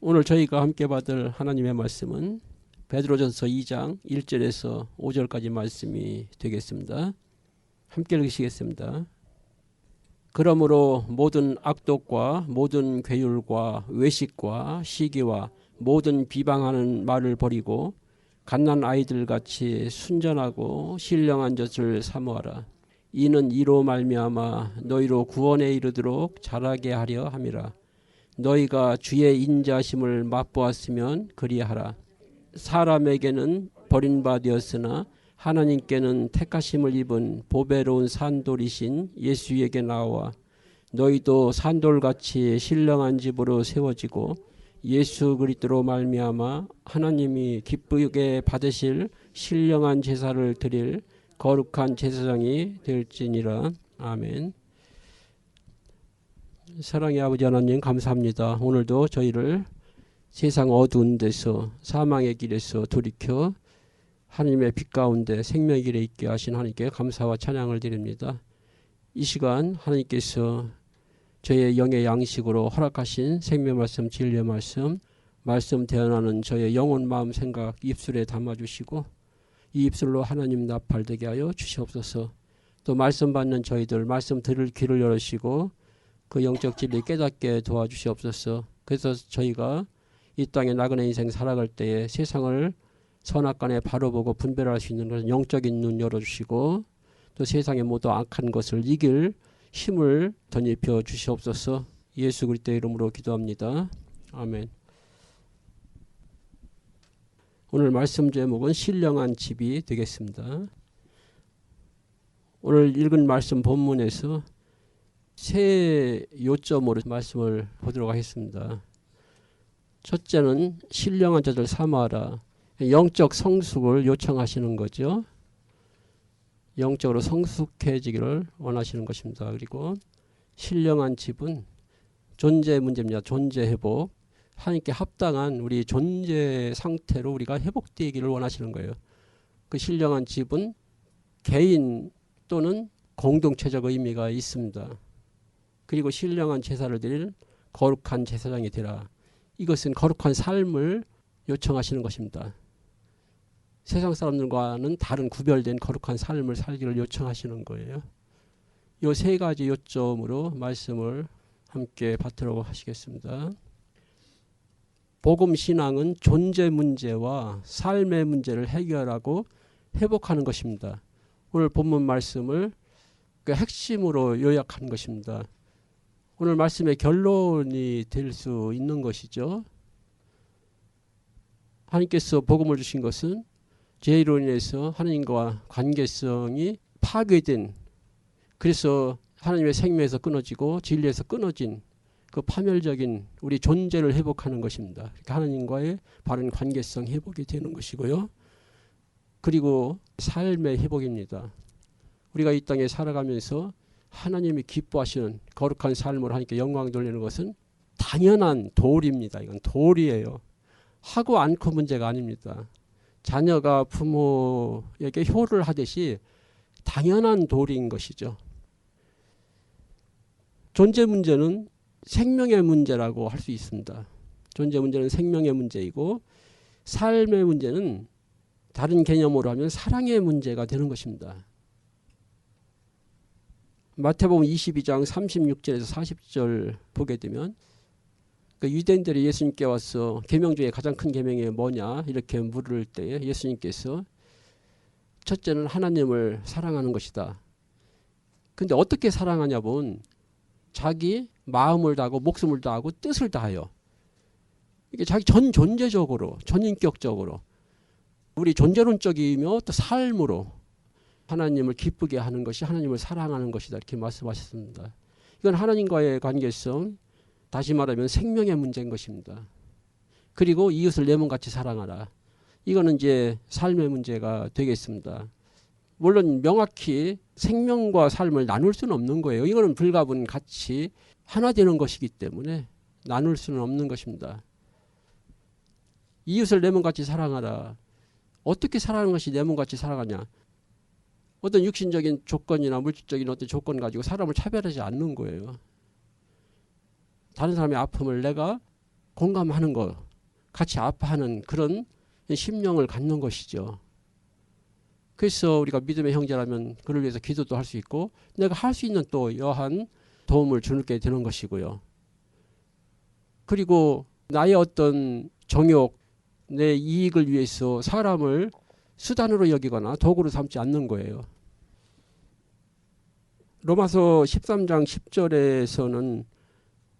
오늘 저희가 함께 받을 하나님의 말씀은 베드로전서 2장 1절에서 5절까지 말씀이 되겠습니다. 함께 읽으시겠습니다. 그러므로 모든 악독과 모든 괴율과 외식과 시기와 모든 비방하는 말을 버리고 갓난 아이들같이 순전하고 신령한 젖을 사모하라. 이는 이로 말미암아 너희로 구원에 이르도록 자라게 하려 함이라. 너희가 주의 인자심을 맛보았으면 그리하라. 사람에게는 버림바 되었으나 하나님께는 택하심을 입은 보배로운 산돌이신 예수에게 나와 너희도 산돌같이 신령한 집으로 세워지고 예수 그리스도로 말미암아 하나님이 기쁘게 받으실 신령한 제사를 드릴 거룩한 제사장이 될지니라. 아멘. 사랑의 아버지 하나님 감사합니다. 오늘도 저희를 세상 어두운 데서 사망의 길에서 돌이켜 하나님의 빛 가운데 생명의 길에 있게 하신 하나님께 감사와 찬양을 드립니다. 이 시간 하나님께서 저의 영의 양식으로 허락하신 생명 말씀, 진리의 말씀 대언하는 저의 영혼, 마음, 생각 입술에 담아주시고 이 입술로 하나님 나팔되게 하여 주시옵소서. 또 말씀 받는 저희들 말씀 들을 귀를 열으시고 그 영적 진리 깨닫게 도와주시옵소서. 그래서 저희가 이 땅에 나그네 인생 살아갈 때에 세상을 선악간에 바로 보고 분별할 수 있는 것은 영적인 눈 열어주시고 또 세상의 모두 악한 것을 이길 힘을 덧입혀 주시옵소서. 예수 그리스도의 이름으로 기도합니다. 아멘. 오늘 말씀 제목은 신령한 집이 되겠습니다. 오늘 읽은 말씀 본문에서 세 요점으로 말씀을 보도록 하겠습니다. 첫째는 신령한 자들 사모하라. 영적 성숙을 요청하시는 거죠. 영적으로 성숙해지기를 원하시는 것입니다. 그리고 신령한 집은 존재 문제입니다. 존재 회복. 하나님께 합당한 우리 존재 상태로 우리가 회복되기를 원하시는 거예요. 그 신령한 집은 개인 또는 공동체적 의미가 있습니다. 그리고 신령한 제사를 드릴 거룩한 제사장이 되라. 이것은 거룩한 삶을 요청하시는 것입니다. 세상 사람들과는 다른 구별된 거룩한 삶을 살기를 요청하시는 거예요. 이 세 가지 요점으로 말씀을 함께 받도록 하시겠습니다. 복음 신앙은 존재 문제와 삶의 문제를 해결하고 회복하는 것입니다. 오늘 본문 말씀을 그 핵심으로 요약한 것입니다. 오늘 말씀의 결론이 될 수 있는 것이죠. 하나님께서 복음을 주신 것은 죄로 인해서 하나님과 관계성이 파괴된, 그래서 하나님의 생명에서 끊어지고 진리에서 끊어진 그 파멸적인 우리 존재를 회복하는 것입니다. 그러니까 하나님과의 바른 관계성 회복이 되는 것이고요. 그리고 삶의 회복입니다. 우리가 이 땅에 살아가면서 하나님이 기뻐하시는 거룩한 삶으로 하나님께 영광 돌리는 것은 당연한 도리입니다. 이건 도리예요. 하고 않고 문제가 아닙니다. 자녀가 부모에게 효를 하듯이 당연한 도리인 것이죠. 존재 문제는 생명의 문제라고 할 수 있습니다. 존재 문제는 생명의 문제이고 삶의 문제는 다른 개념으로 하면 사랑의 문제가 되는 것입니다. 마태복음 22장 36절에서 40절 보게 되면 그 유대인들이 예수님께 와서 계명 중에 가장 큰 계명이 뭐냐 이렇게 물을 때 예수님께서 첫째는 하나님을 사랑하는 것이다. 근데 어떻게 사랑하냐 보면 자기 마음을 다하고 목숨을 다하고 뜻을 다하여 이게 자기 전 존재적으로 전인격적으로 우리 존재론적이며 또 삶으로 하나님을 기쁘게 하는 것이 하나님을 사랑하는 것이다 이렇게 말씀하셨습니다. 이건 하나님과의 관계성, 다시 말하면 생명의 문제인 것입니다. 그리고 이웃을 내 몸같이 사랑하라. 이거는 이제 삶의 문제가 되겠습니다. 물론 명확히 생명과 삶을 나눌 수는 없는 거예요. 이거는 불가분 같이 하나 되는 것이기 때문에 나눌 수는 없는 것입니다. 이웃을 내 몸같이 사랑하라. 어떻게 사랑하는 것이 내 몸같이 살아가냐. 어떤 육신적인 조건이나 물질적인 어떤 조건 가지고 사람을 차별하지 않는 거예요. 다른 사람의 아픔을 내가 공감하는 거, 같이 아파하는 그런 심령을 갖는 것이죠. 그래서 우리가 믿음의 형제라면 그를 위해서 기도도 할 수 있고 내가 할 수 있는 또 여한 도움을 주게 되는 것이고요. 그리고 나의 어떤 정욕, 내 이익을 위해서 사람을 수단으로 여기거나 도구로 삼지 않는 거예요. 로마서 13장 10절에서는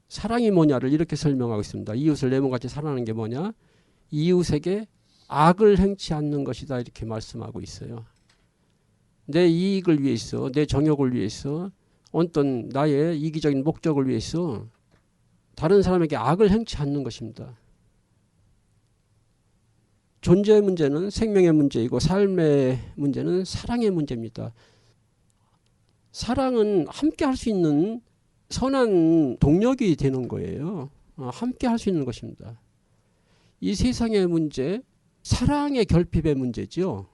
사랑이 뭐냐를 이렇게 설명하고 있습니다. 이웃을 내 몸같이 사랑하는 게 뭐냐? 이웃에게 악을 행치 않는 것이다 이렇게 말씀하고 있어요. 내 이익을 위해서, 내 정욕을 위해서, 어떤 나의 이기적인 목적을 위해서 다른 사람에게 악을 행치 않는 것입니다. 존재의 문제는 생명의 문제이고 삶의 문제는 사랑의 문제입니다. 사랑은 함께 할 수 있는 선한 동력이 되는 거예요. 함께 할 수 있는 것입니다. 이 세상의 문제, 사랑의 결핍의 문제죠.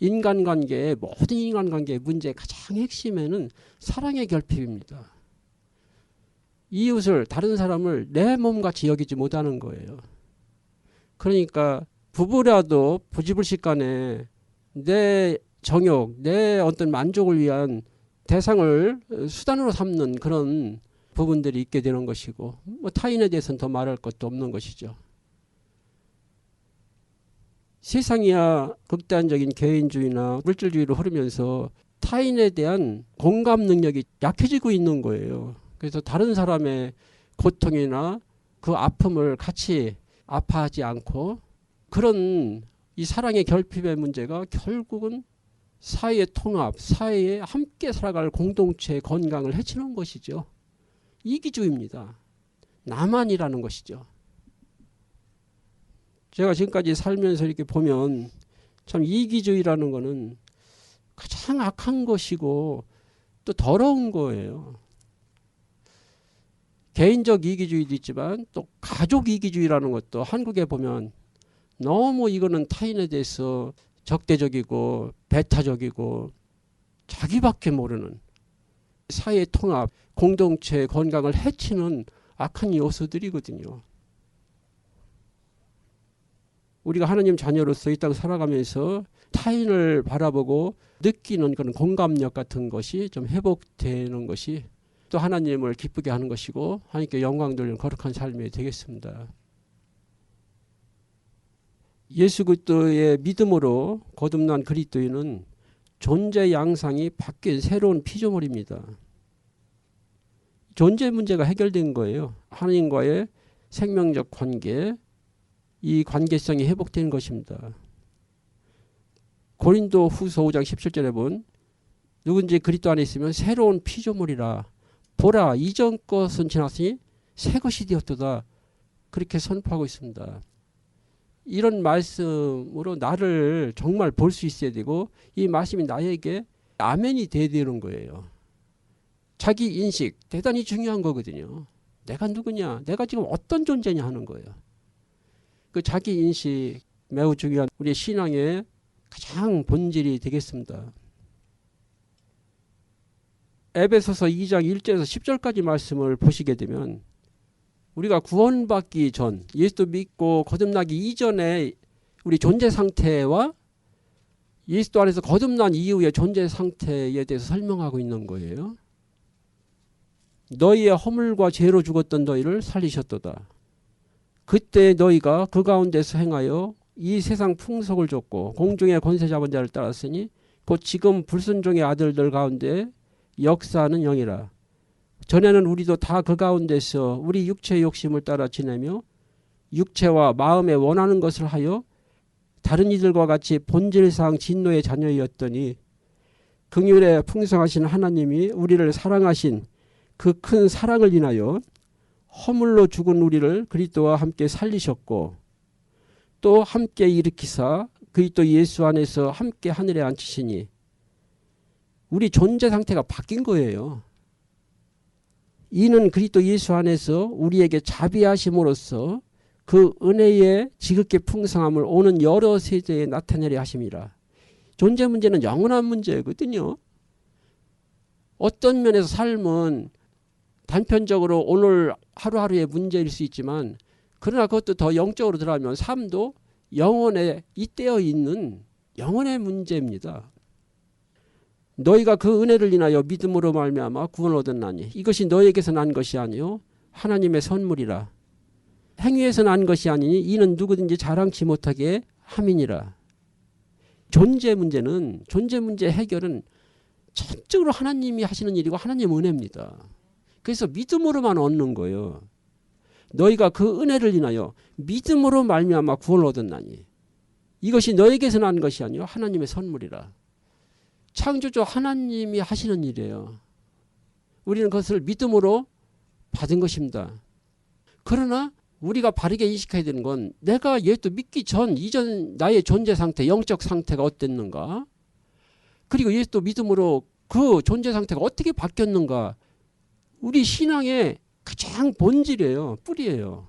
인간관계의 모든 인간관계의 문제의 가장 핵심에는 사랑의 결핍입니다. 이웃을, 다른 사람을 내 몸같이 여기지 못하는 거예요. 그러니까 부부라도 부지불식 간에 내 정욕, 내 어떤 만족을 위한 대상을 수단으로 삼는 그런 부분들이 있게 되는 것이고 뭐 타인에 대해서는 더 말할 것도 없는 것이죠. 세상이야 극단적인 개인주의나 물질주의로 흐르면서 타인에 대한 공감 능력이 약해지고 있는 거예요. 그래서 다른 사람의 고통이나 그 아픔을 같이 아파하지 않고 그런 이 사랑의 결핍의 문제가 결국은 사회의 통합, 사회에 함께 살아갈 공동체의 건강을 해치는 것이죠. 이기주의입니다. 나만이라는 것이죠. 제가 지금까지 살면서 이렇게 보면 참 이기주의라는 거는 가장 악한 것이고 또 더러운 거예요. 개인적 이기주의도 있지만 또 가족 이기주의라는 것도 한국에 보면 너무 이거는 타인에 대해서 적대적이고 배타적이고 자기밖에 모르는 사회 통합, 공동체의 건강을 해치는 악한 요소들이거든요. 우리가 하나님 자녀로서 이 땅 살아가면서 타인을 바라보고 느끼는 그런 공감력 같은 것이 좀 회복되는 것이 또 하나님을 기쁘게 하는 것이고 하나님께 영광 돌리는 거룩한 삶이 되겠습니다. 예수 그리스도의 믿음으로 거듭난 그리스도인은 존재 양상이 바뀐 새로운 피조물입니다. 존재 문제가 해결된 거예요. 하나님과의 생명적 관계, 이 관계성이 회복된 것입니다. 고린도 후서 5장 17절에 본 누군지 그리스도 안에 있으면 새로운 피조물이라 보라 이전 것은 지났으니 새 것이 되었도다 그렇게 선포하고 있습니다. 이런 말씀으로 나를 정말 볼 수 있어야 되고 이 말씀이 나에게 아멘이 돼야 되는 거예요. 자기 인식 대단히 중요한 거거든요. 내가 누구냐, 내가 지금 어떤 존재냐 하는 거예요. 그 자기 인식 매우 중요한 우리의 신앙의 가장 본질이 되겠습니다. 에베소서 2장 1절에서 10절까지 말씀을 보시게 되면 우리가 구원받기 전 예수도 믿고 거듭나기 이전에 우리 존재 상태와 예수도 안에서 거듭난 이후의 존재 상태에 대해서 설명하고 있는 거예요. 너희의 허물과 죄로 죽었던 너희를 살리셨도다. 그때 너희가 그 가운데서 행하여 이 세상 풍속을 좇고 공중의 권세 잡은 자를 따랐으니 곧 지금 불순종의 아들들 가운데 역사하는 영이라. 전에는 우리도 다 그 가운데서 우리 육체의 욕심을 따라 지내며 육체와 마음에 원하는 것을 하여 다른 이들과 같이 본질상 진노의 자녀였더니 긍휼에 풍성하신 하나님이 우리를 사랑하신 그 큰 사랑을 인하여 허물로 죽은 우리를 그리스도와 함께 살리셨고 또 함께 일으키사 그리스도 예수 안에서 함께 하늘에 앉히시니 우리 존재 상태가 바뀐 거예요. 이는 그리스도 예수 안에서 우리에게 자비하심으로써 그 은혜의 지극히 풍성함을 오는 여러 세대에 나타내려 하심이라. 존재 문제는 영원한 문제거든요. 어떤 면에서 삶은 단편적으로 오늘 하루하루의 문제일 수 있지만 그러나 그것도 더 영적으로 들어가면 삶도 영혼에 잇대어 있는 영혼의 문제입니다. 너희가 그 은혜를 인하여 믿음으로 말미암아 구원을 얻었나니 이것이 너희에게서 난 것이 아니요 하나님의 선물이라. 행위에서 난 것이 아니니 이는 누구든지 자랑치 못하게 함이니라. 존재 문제 해결은 전적으로 하나님이 하시는 일이고 하나님의 은혜입니다. 그래서 믿음으로만 얻는 거예요. 너희가 그 은혜를 인하여 믿음으로 말미암아 구원을 얻었나니 이것이 너에게서 난 것이 아니요 하나님의 선물이라. 창조주 하나님이 하시는 일이에요. 우리는 그것을 믿음으로 받은 것입니다. 그러나 우리가 바르게 인식해야 되는 건 내가 예수 믿기 이전 나의 존재 상태, 영적 상태가 어땠는가? 그리고 예수 믿음으로 그 존재 상태가 어떻게 바뀌었는가? 우리 신앙의 가장 본질이에요. 뿌리예요.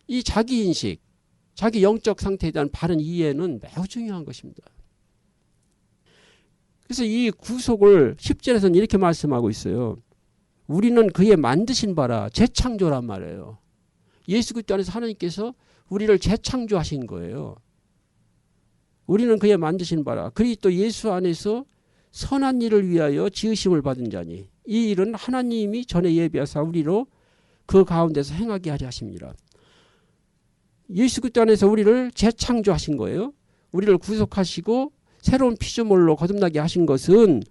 이 자기인식, 자기 영적 상태에 대한 바른 이해는 매우 중요한 것입니다. 그래서 이 구속을 10절에서는 이렇게 말씀하고 있어요. 우리는 그의 만드신 바라 재창조란 말이에요. 예수 그리스도 안에서 하나님께서 우리를 재창조하신 거예요. 우리는 그의 만드신 바라 그리스도 예수 안에서 선한 일을 위하여 지으심을 받은 자니 이 일은 하나님이 전에 예비하사 우리로 그 가운데서 행하게 하려 하십니다. 예수 그리스도 안에서 우리를 재창조하신 거예요. 우리를 구속하시고 새로운 피조물로 거듭나게 하신 것은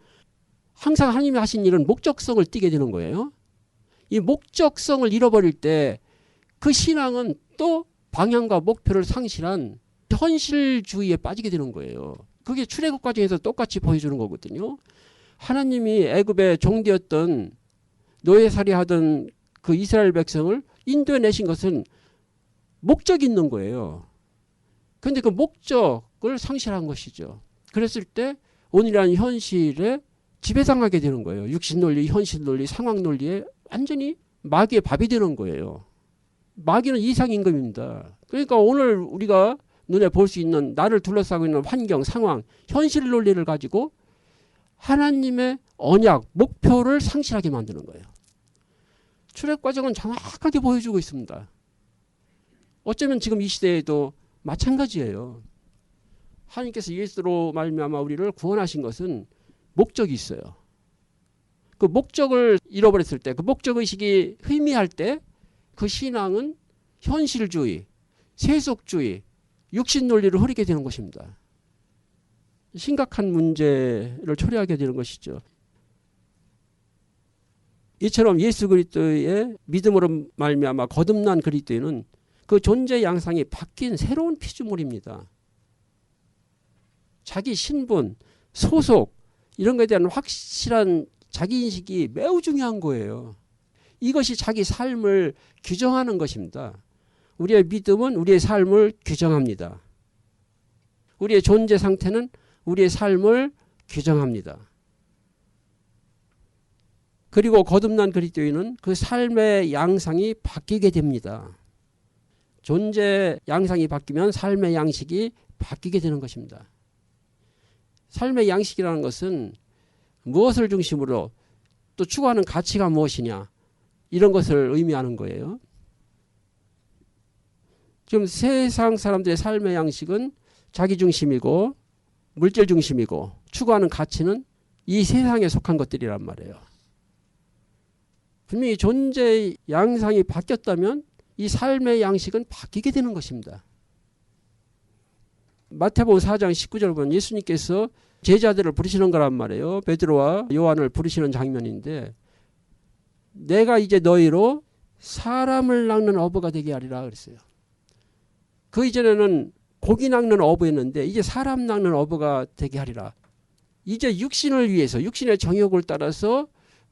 항상 하나님이 하신 일은 목적성을 띠게 되는 거예요. 이 목적성을 잃어버릴 때 그 신앙은 또 방향과 목표를 상실한 현실주의에 빠지게 되는 거예요. 그게 출애굽 과정에서 똑같이 보여주는 거거든요. 하나님이 애굽의 종되었던 노예살이하던 그 이스라엘 백성을 인도해내신 것은 목적이 있는 거예요. 그런데 그 목적을 상실한 것이죠. 그랬을 때 오늘이라는 현실에 지배당하게 되는 거예요. 육신논리, 현실논리, 상황논리에 완전히 마귀의 밥이 되는 거예요. 마귀는 이상임금입니다. 그러니까 오늘 우리가 눈에 볼 수 있는 나를 둘러싸고 있는 환경, 상황, 현실 논리를 가지고 하나님의 언약, 목표를 상실하게 만드는 거예요. 출애굽 과정은 정확하게 보여주고 있습니다. 어쩌면 지금 이 시대에도 마찬가지예요. 하나님께서 예수로 말미암아 우리를 구원하신 것은 목적이 있어요. 그 목적을 잃어버렸을 때, 그 목적의식이 희미할 때 그 신앙은 현실주의, 세속주의, 육신논리를 흐리게 되는 것입니다. 심각한 문제를 초래하게 되는 것이죠. 이처럼 예수 그리스도의 믿음으로 말미암아 거듭난 그리스도인은 그 존재 양상이 바뀐 새로운 피조물입니다. 자기 신분, 소속 이런 것에 대한 확실한 자기인식이 매우 중요한 거예요. 이것이 자기 삶을 규정하는 것입니다. 우리의 믿음은 우리의 삶을 규정합니다. 우리의 존재 상태는 우리의 삶을 규정합니다. 그리고 거듭난 그리스도인은 그 삶의 양상이 바뀌게 됩니다. 존재 양상이 바뀌면 삶의 양식이 바뀌게 되는 것입니다. 삶의 양식이라는 것은 무엇을 중심으로 또 추구하는 가치가 무엇이냐 이런 것을 의미하는 거예요. 지금 세상 사람들의 삶의 양식은 자기 중심이고 물질 중심이고 추구하는 가치는 이 세상에 속한 것들이란 말이에요. 분명히 존재 양상이 바뀌었다면 이 삶의 양식은 바뀌게 되는 것입니다. 마태복음 4장 19절 보면 예수님께서 제자들을 부르시는 거란 말이에요. 베드로와 요한을 부르시는 장면인데 내가 이제 너희로 사람을 낚는 어부가 되게 하리라 그랬어요. 그 이전에는 고기 낚는 어부였는데 이제 사람 낚는 어부가 되게 하리라. 이제 육신을 위해서 육신의 정욕을 따라서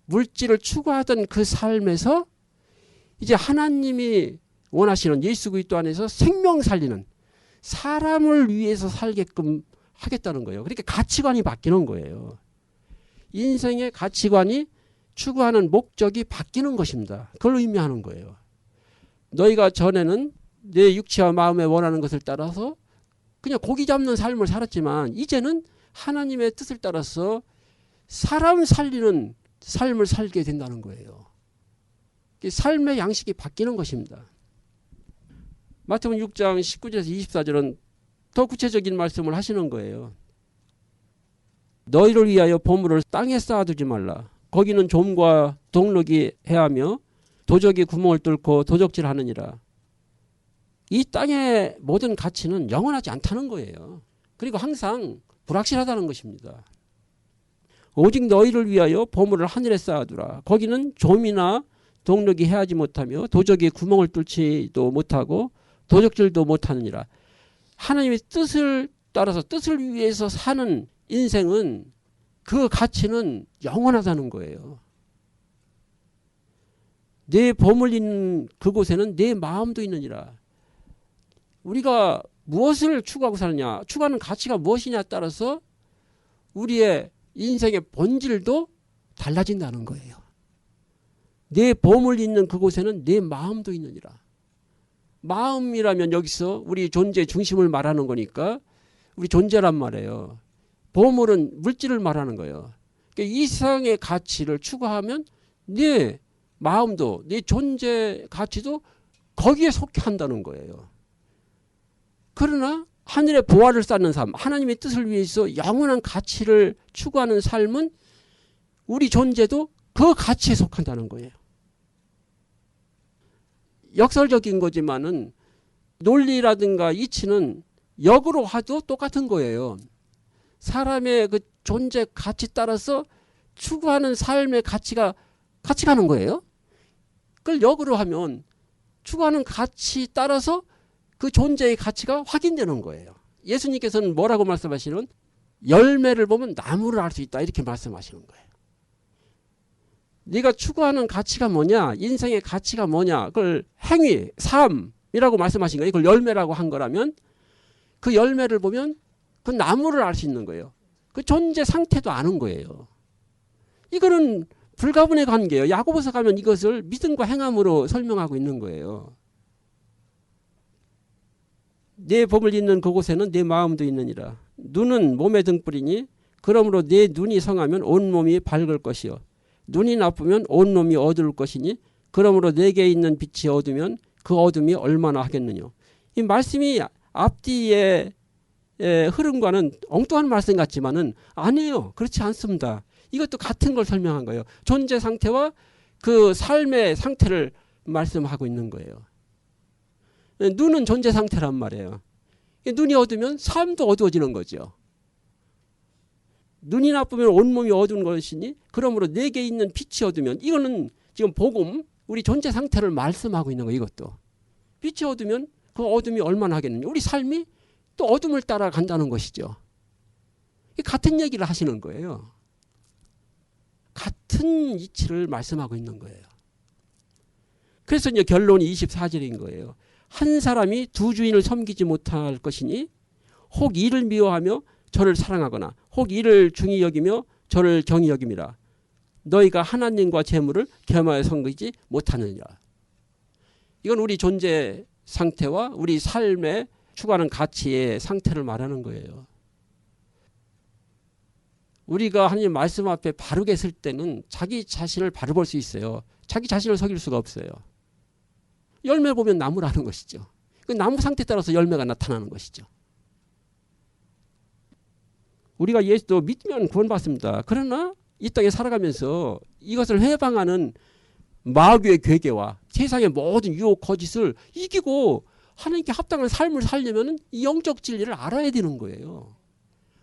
물질을 추구하던 그 삶에서 이제 하나님이 원하시는 예수 그리스도 안에서 생명 살리는 사람을 위해서 살게끔 하겠다는 거예요. 그러니까 가치관이 바뀌는 거예요. 인생의 가치관이 추구하는 목적이 바뀌는 것입니다. 그걸 의미하는 거예요. 너희가 전에는 내 육체와 마음에 원하는 것을 따라서 그냥 고기 잡는 삶을 살았지만 이제는 하나님의 뜻을 따라서 사람 살리는 삶을 살게 된다는 거예요. 삶의 양식이 바뀌는 것입니다. 마태복음 6장 19절에서 24절은 더 구체적인 말씀을 하시는 거예요. 너희를 위하여 보물을 땅에 쌓아두지 말라. 거기는 좀과 동록이 해하며 도적이 구멍을 뚫고 도적질하느니라. 이 땅의 모든 가치는 영원하지 않다는 거예요. 그리고 항상 불확실하다는 것입니다. 오직 너희를 위하여 보물을 하늘에 쌓아두라. 거기는 좀이나 동록이 해하지 못하며 도적이 구멍을 뚫지도 못하고 도적질도 못하느니라. 하나님의 뜻을 따라서 뜻을 위해서 사는 인생은 그 가치는 영원하다는 거예요. 내 보물 있는 그곳에는 내 마음도 있느니라. 우리가 무엇을 추구하고 사느냐, 추구하는 가치가 무엇이냐에 따라서 우리의 인생의 본질도 달라진다는 거예요. 내 보물 있는 그곳에는 내 마음도 있느니라. 마음이라면 여기서 우리 존재의 중심을 말하는 거니까 우리 존재란 말이에요. 보물은 물질을 말하는 거예요. 그러니까 이 세상의 가치를 추구하면 네 마음도 네 존재 가치도 거기에 속해 한다는 거예요. 그러나 하늘의 보화를 쌓는 삶, 하나님의 뜻을 위해서 영원한 가치를 추구하는 삶은 우리 존재도 그 가치에 속한다는 거예요. 역설적인 거지만은 논리라든가 이치는 역으로 하도 똑같은 거예요. 사람의 그 존재 가치 따라서 추구하는 삶의 가치가 같이 가는 거예요. 그걸 역으로 하면 추구하는 가치 따라서 그 존재의 가치가 확인되는 거예요. 예수님께서는 뭐라고 말씀하시는? 열매를 보면 나무를 알 수 있다 이렇게 말씀하시는 거예요. 네가 추구하는 가치가 뭐냐, 인생의 가치가 뭐냐, 그걸 행위, 삶이라고 말씀하신 거예요. 그걸 열매라고 한 거라면 그 열매를 보면 그 나무를 알 수 있는 거예요. 그 존재 상태도 아는 거예요. 이거는 불가분의 관계예요. 야고보서 가면 이것을 믿음과 행함으로 설명하고 있는 거예요. 내 보물 있는 그곳에는 내 마음도 있느니라. 눈은 몸의 등불이니 그러므로 내 눈이 성하면 온몸이 밝을 것이요. 눈이 나쁘면 온몸이 어두울 것이니 그러므로 내게 있는 빛이 어두면 그 어둠이 얼마나 하겠느냐. 이 말씀이 앞뒤의 흐름과는 엉뚱한 말씀 같지만은 아니에요. 그렇지 않습니다. 이것도 같은 걸 설명한 거예요. 존재 상태와 그 삶의 상태를 말씀하고 있는 거예요. 눈은 존재 상태란 말이에요. 눈이 어두면 삶도 어두워지는 거죠. 눈이 나쁘면 온몸이 어두운 것이니 그러므로 내게 있는 빛이 어두면, 이거는 지금 복음 우리 존재 상태를 말씀하고 있는 거예요. 이것도 빛이 어두면 그 어둠이 얼마나 하겠느냐. 우리 삶이 또 어둠을 따라간다는 것이죠. 같은 얘기를 하시는 거예요. 같은 이치를 말씀하고 있는 거예요. 그래서 이제 결론이 24절인 거예요. 한 사람이 두 주인을 섬기지 못할 것이니 혹 이를 미워하며 저를 사랑하거나 혹 이를 중히 여기며 저를 경히 여김이라. 너희가 하나님과 재물을 겸하여 섬기지 못하느니라. 이건 우리 존재 상태와 우리 삶의 추구하는 가치의 상태를 말하는 거예요. 우리가 하나님 말씀 앞에 바르게 설 때는 자기 자신을 바로 볼 수 있어요. 자기 자신을 속일 수가 없어요. 열매 보면 나무라는 것이죠. 그 나무 상태에 따라서 열매가 나타나는 것이죠. 우리가 예수도 믿으면 구원받습니다. 그러나 이 땅에 살아가면서 이것을 해방하는 마귀의 괴계와 세상의 모든 유혹 거짓을 이기고 하나님께 합당한 삶을 살려면 이 영적 진리를 알아야 되는 거예요.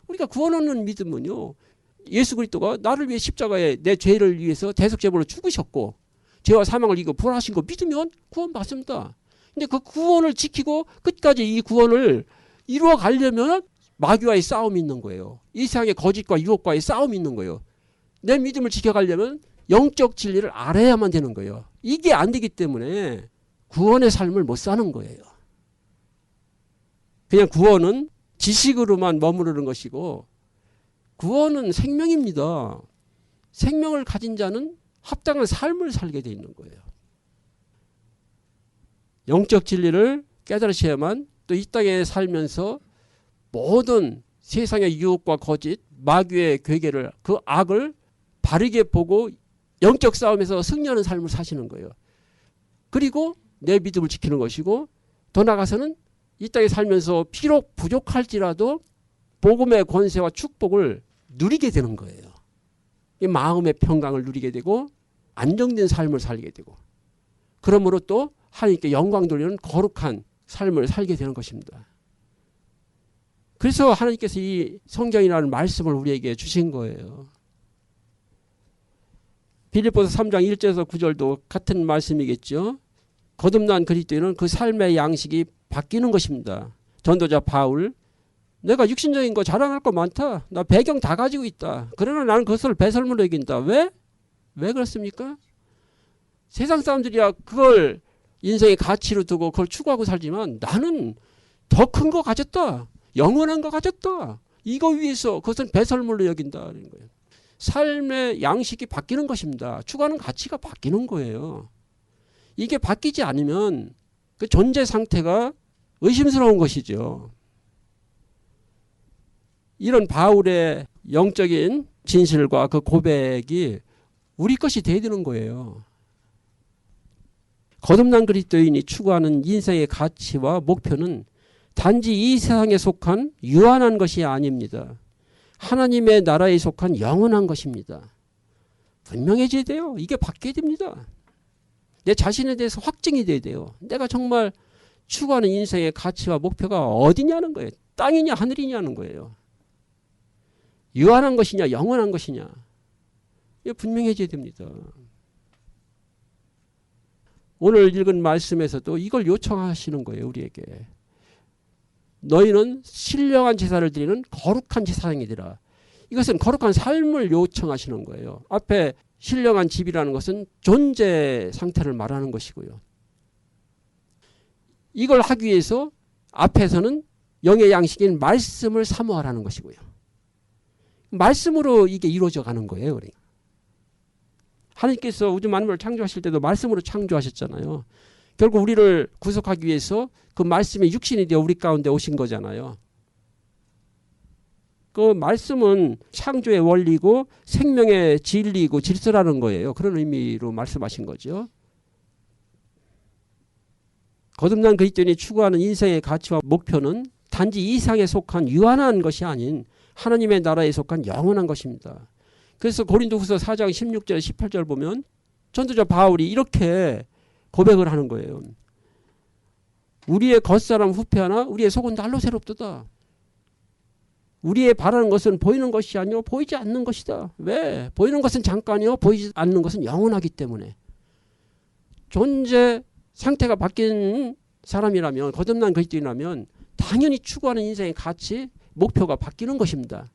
우리가 구원 얻는 믿음은요, 예수 그리스도가 나를 위해 십자가에 내 죄를 위해서 대속제물로 죽으셨고 죄와 사망을 이기고 부활하신 거 믿으면 구원받습니다. 근데 그 구원을 지키고 끝까지 이 구원을 이루어 가려면 마귀와의 싸움이 있는 거예요. 이 세상의 거짓과 유혹과의 싸움이 있는 거예요. 내 믿음을 지켜가려면 영적 진리를 알아야만 되는 거예요. 이게 안 되기 때문에 구원의 삶을 못 사는 거예요. 그냥 구원은 지식으로만 머무르는 것이고 구원은 생명입니다. 생명을 가진 자는 합당한 삶을 살게 돼 있는 거예요. 영적 진리를 깨달으셔야만 또 이 땅에 살면서 모든 세상의 유혹과 거짓, 마귀의 괴계를, 그 악을 바르게 보고 영적 싸움에서 승리하는 삶을 사시는 거예요. 그리고 내 믿음을 지키는 것이고 더 나아가서는 이 땅에 살면서 비록 부족할지라도 복음의 권세와 축복을 누리게 되는 거예요. 이 마음의 평강을 누리게 되고 안정된 삶을 살게 되고 그러므로 또 하나님께 영광 돌리는 거룩한 삶을 살게 되는 것입니다. 그래서 하나님께서 이 성경이라는 말씀을 우리에게 주신 거예요. 빌립보서 3장 1절에서 9절도 같은 말씀이겠죠. 거듭난 그리스도인은 그 삶의 양식이 바뀌는 것입니다. 전도자 바울, 내가 육신적인 거 자랑할 거 많다. 나 배경 다 가지고 있다. 그러나 나는 그것을 배설물로 여긴다. 왜? 왜 그렇습니까? 세상 사람들이야 그걸 인생의 가치로 두고 그걸 추구하고 살지만 나는 더 큰 거 가졌다. 영원한 거 가졌다. 이거 위해서 그것은 배설물로 여긴다. 그런 거예요. 삶의 양식이 바뀌는 것입니다. 추구하는 가치가 바뀌는 거예요. 이게 바뀌지 않으면 그 존재 상태가 의심스러운 것이죠. 이런 바울의 영적인 진실과 그 고백이 우리 것이 돼야 되는 거예요. 거듭난 그리스도인이 추구하는 인생의 가치와 목표는 단지 이 세상에 속한 유한한 것이 아닙니다. 하나님의 나라에 속한 영원한 것입니다. 분명해져야 돼요. 이게 바뀌어야 됩니다. 내 자신에 대해서 확증이 돼야 돼요. 내가 정말 추구하는 인생의 가치와 목표가 어디냐는 거예요. 땅이냐 하늘이냐는 거예요. 유한한 것이냐 영원한 것이냐. 이게 분명해져야 됩니다. 오늘 읽은 말씀에서도 이걸 요청하시는 거예요. 우리에게. 너희는 신령한 제사를 드리는 거룩한 제사장이 되라. 이것은 거룩한 삶을 요청하시는 거예요. 앞에 신령한 집이라는 것은 존재 상태를 말하는 것이고요. 이걸 하기 위해서 앞에서는 영의 양식인 말씀을 사모하라는 것이고요. 말씀으로 이게 이루어져 가는 거예요. 그러니까. 하나님께서 우주 만물을 창조하실 때도 말씀으로 창조하셨잖아요. 결국 우리를 구속하기 위해서 그 말씀이 육신이 되어 우리 가운데 오신 거잖아요. 그 말씀은 창조의 원리고 생명의 진리이고 질서라는 거예요. 그런 의미로 말씀하신 거죠. 거듭난 그리스도인이 추구하는 인생의 가치와 목표는 단지 이 세상에 속한 유한한 것이 아닌 하나님의 나라에 속한 영원한 것입니다. 그래서 고린도후서 4장 16절 18절 보면 전도자 바울이 이렇게 고백을 하는 거예요. 우리의 겉사람 후패하나 우리의 속은 날로 새롭도다. 우리의 바라는 것은 보이는 것이 아니요 보이지 않는 것이다. 왜? 보이는 것은 잠깐이요 보이지 않는 것은 영원하기 때문에. 존재 상태가 바뀐 사람이라면 거듭난 그리스도인이라면 당연히 추구하는 인생의 가치, 목표가 바뀌는 것입니다.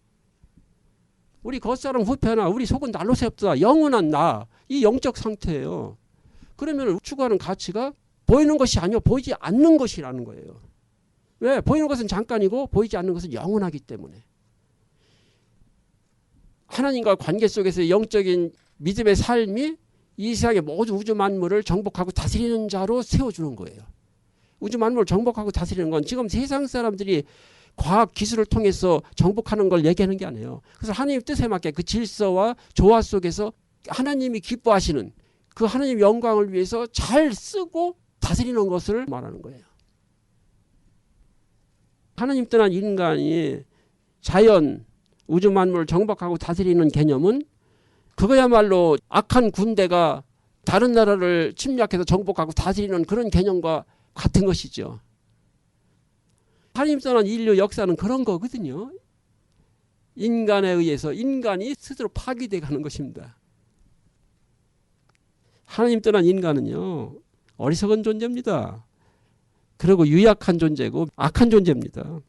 우리 겉사람 후패하나 우리 속은 날로 새롭다. 영원한 나. 이 영적 상태예요. 그러면 추구하는 가치가 보이는 것이 아니요 보이지 않는 것이라는 거예요. 왜? 보이는 것은 잠깐이고 보이지 않는 것은 영원하기 때문에. 하나님과 관계 속에서 영적인 믿음의 삶이 이 세상의 모든 우주 만물을 정복하고 다스리는 자로 세워주는 거예요. 우주 만물을 정복하고 다스리는 건 지금 세상 사람들이 과학 기술을 통해서 정복하는 걸 얘기하는 게 아니에요. 그래서 하나님의 뜻에 맞게 그 질서와 조화 속에서 하나님이 기뻐하시는 그 하나님 영광을 위해서 잘 쓰고 다스리는 것을 말하는 거예요. 하나님 떠난 인간이 자연, 우주 만물을 정복하고 다스리는 개념은 그거야말로 악한 군대가 다른 나라를 침략해서 정복하고 다스리는 그런 개념과 같은 것이죠. 하나님 떠난 인류 역사는 그런 거거든요. 인간에 의해서 인간이 스스로 파괴돼 가는 것입니다. 하나님 떠난 인간은요. 어리석은 존재입니다. 그리고 유약한 존재고 악한 존재입니다.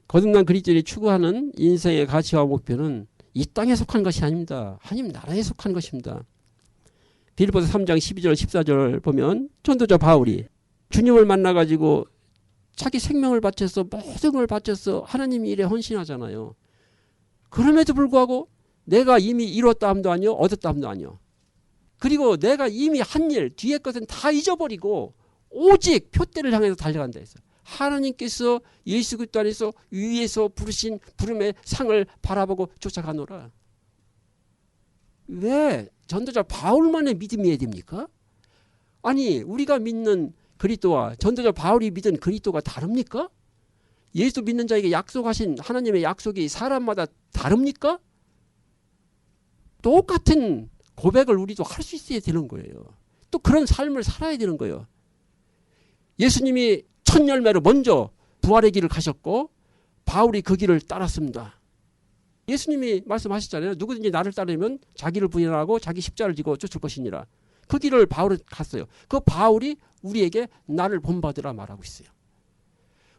거듭난 그리스도인이 추구하는 인생의 가치와 목표는 이 땅에 속한 것이 아닙니다. 하나님 나라에 속한 것입니다. 빌립보서 3장 12절 14절 보면 전도자 바울이 주님을 만나가지고 자기 생명을 바쳐서 모든 걸 바쳐서 하나님 일에 헌신하잖아요. 그럼에도 불구하고 내가 이미 이뤘다 함도 아니요 얻었다 함도 아니요. 그리고 내가 이미 한 일 뒤에 것은 다 잊어버리고 오직 표대를 향해서 달려간다 했어요. 하나님께서 예수 그리스도 안에서 위에서 부르신 부름의 상을 바라보고 쫓아가노라. 왜 전도자 바울만의 믿음이어야 됩니까? 아니 우리가 믿는 그리스도와 전도자 바울이 믿은 그리스도가 다릅니까? 예수 믿는 자에게 약속하신 하나님의 약속이 사람마다 다릅니까? 똑같은 고백을 우리도 할 수 있어야 되는 거예요. 또 그런 삶을 살아야 되는 거예요. 예수님이 첫 열매로 먼저 부활의 길을 가셨고 바울이 그 길을 따랐습니다. 예수님이 말씀하셨잖아요. 누구든지 나를 따르면 자기를 부인하고 자기 십자를 지고 쫓을 것이니라. 그 길을 바울은 갔어요. 그 바울이 우리에게 나를 본받으라 말하고 있어요.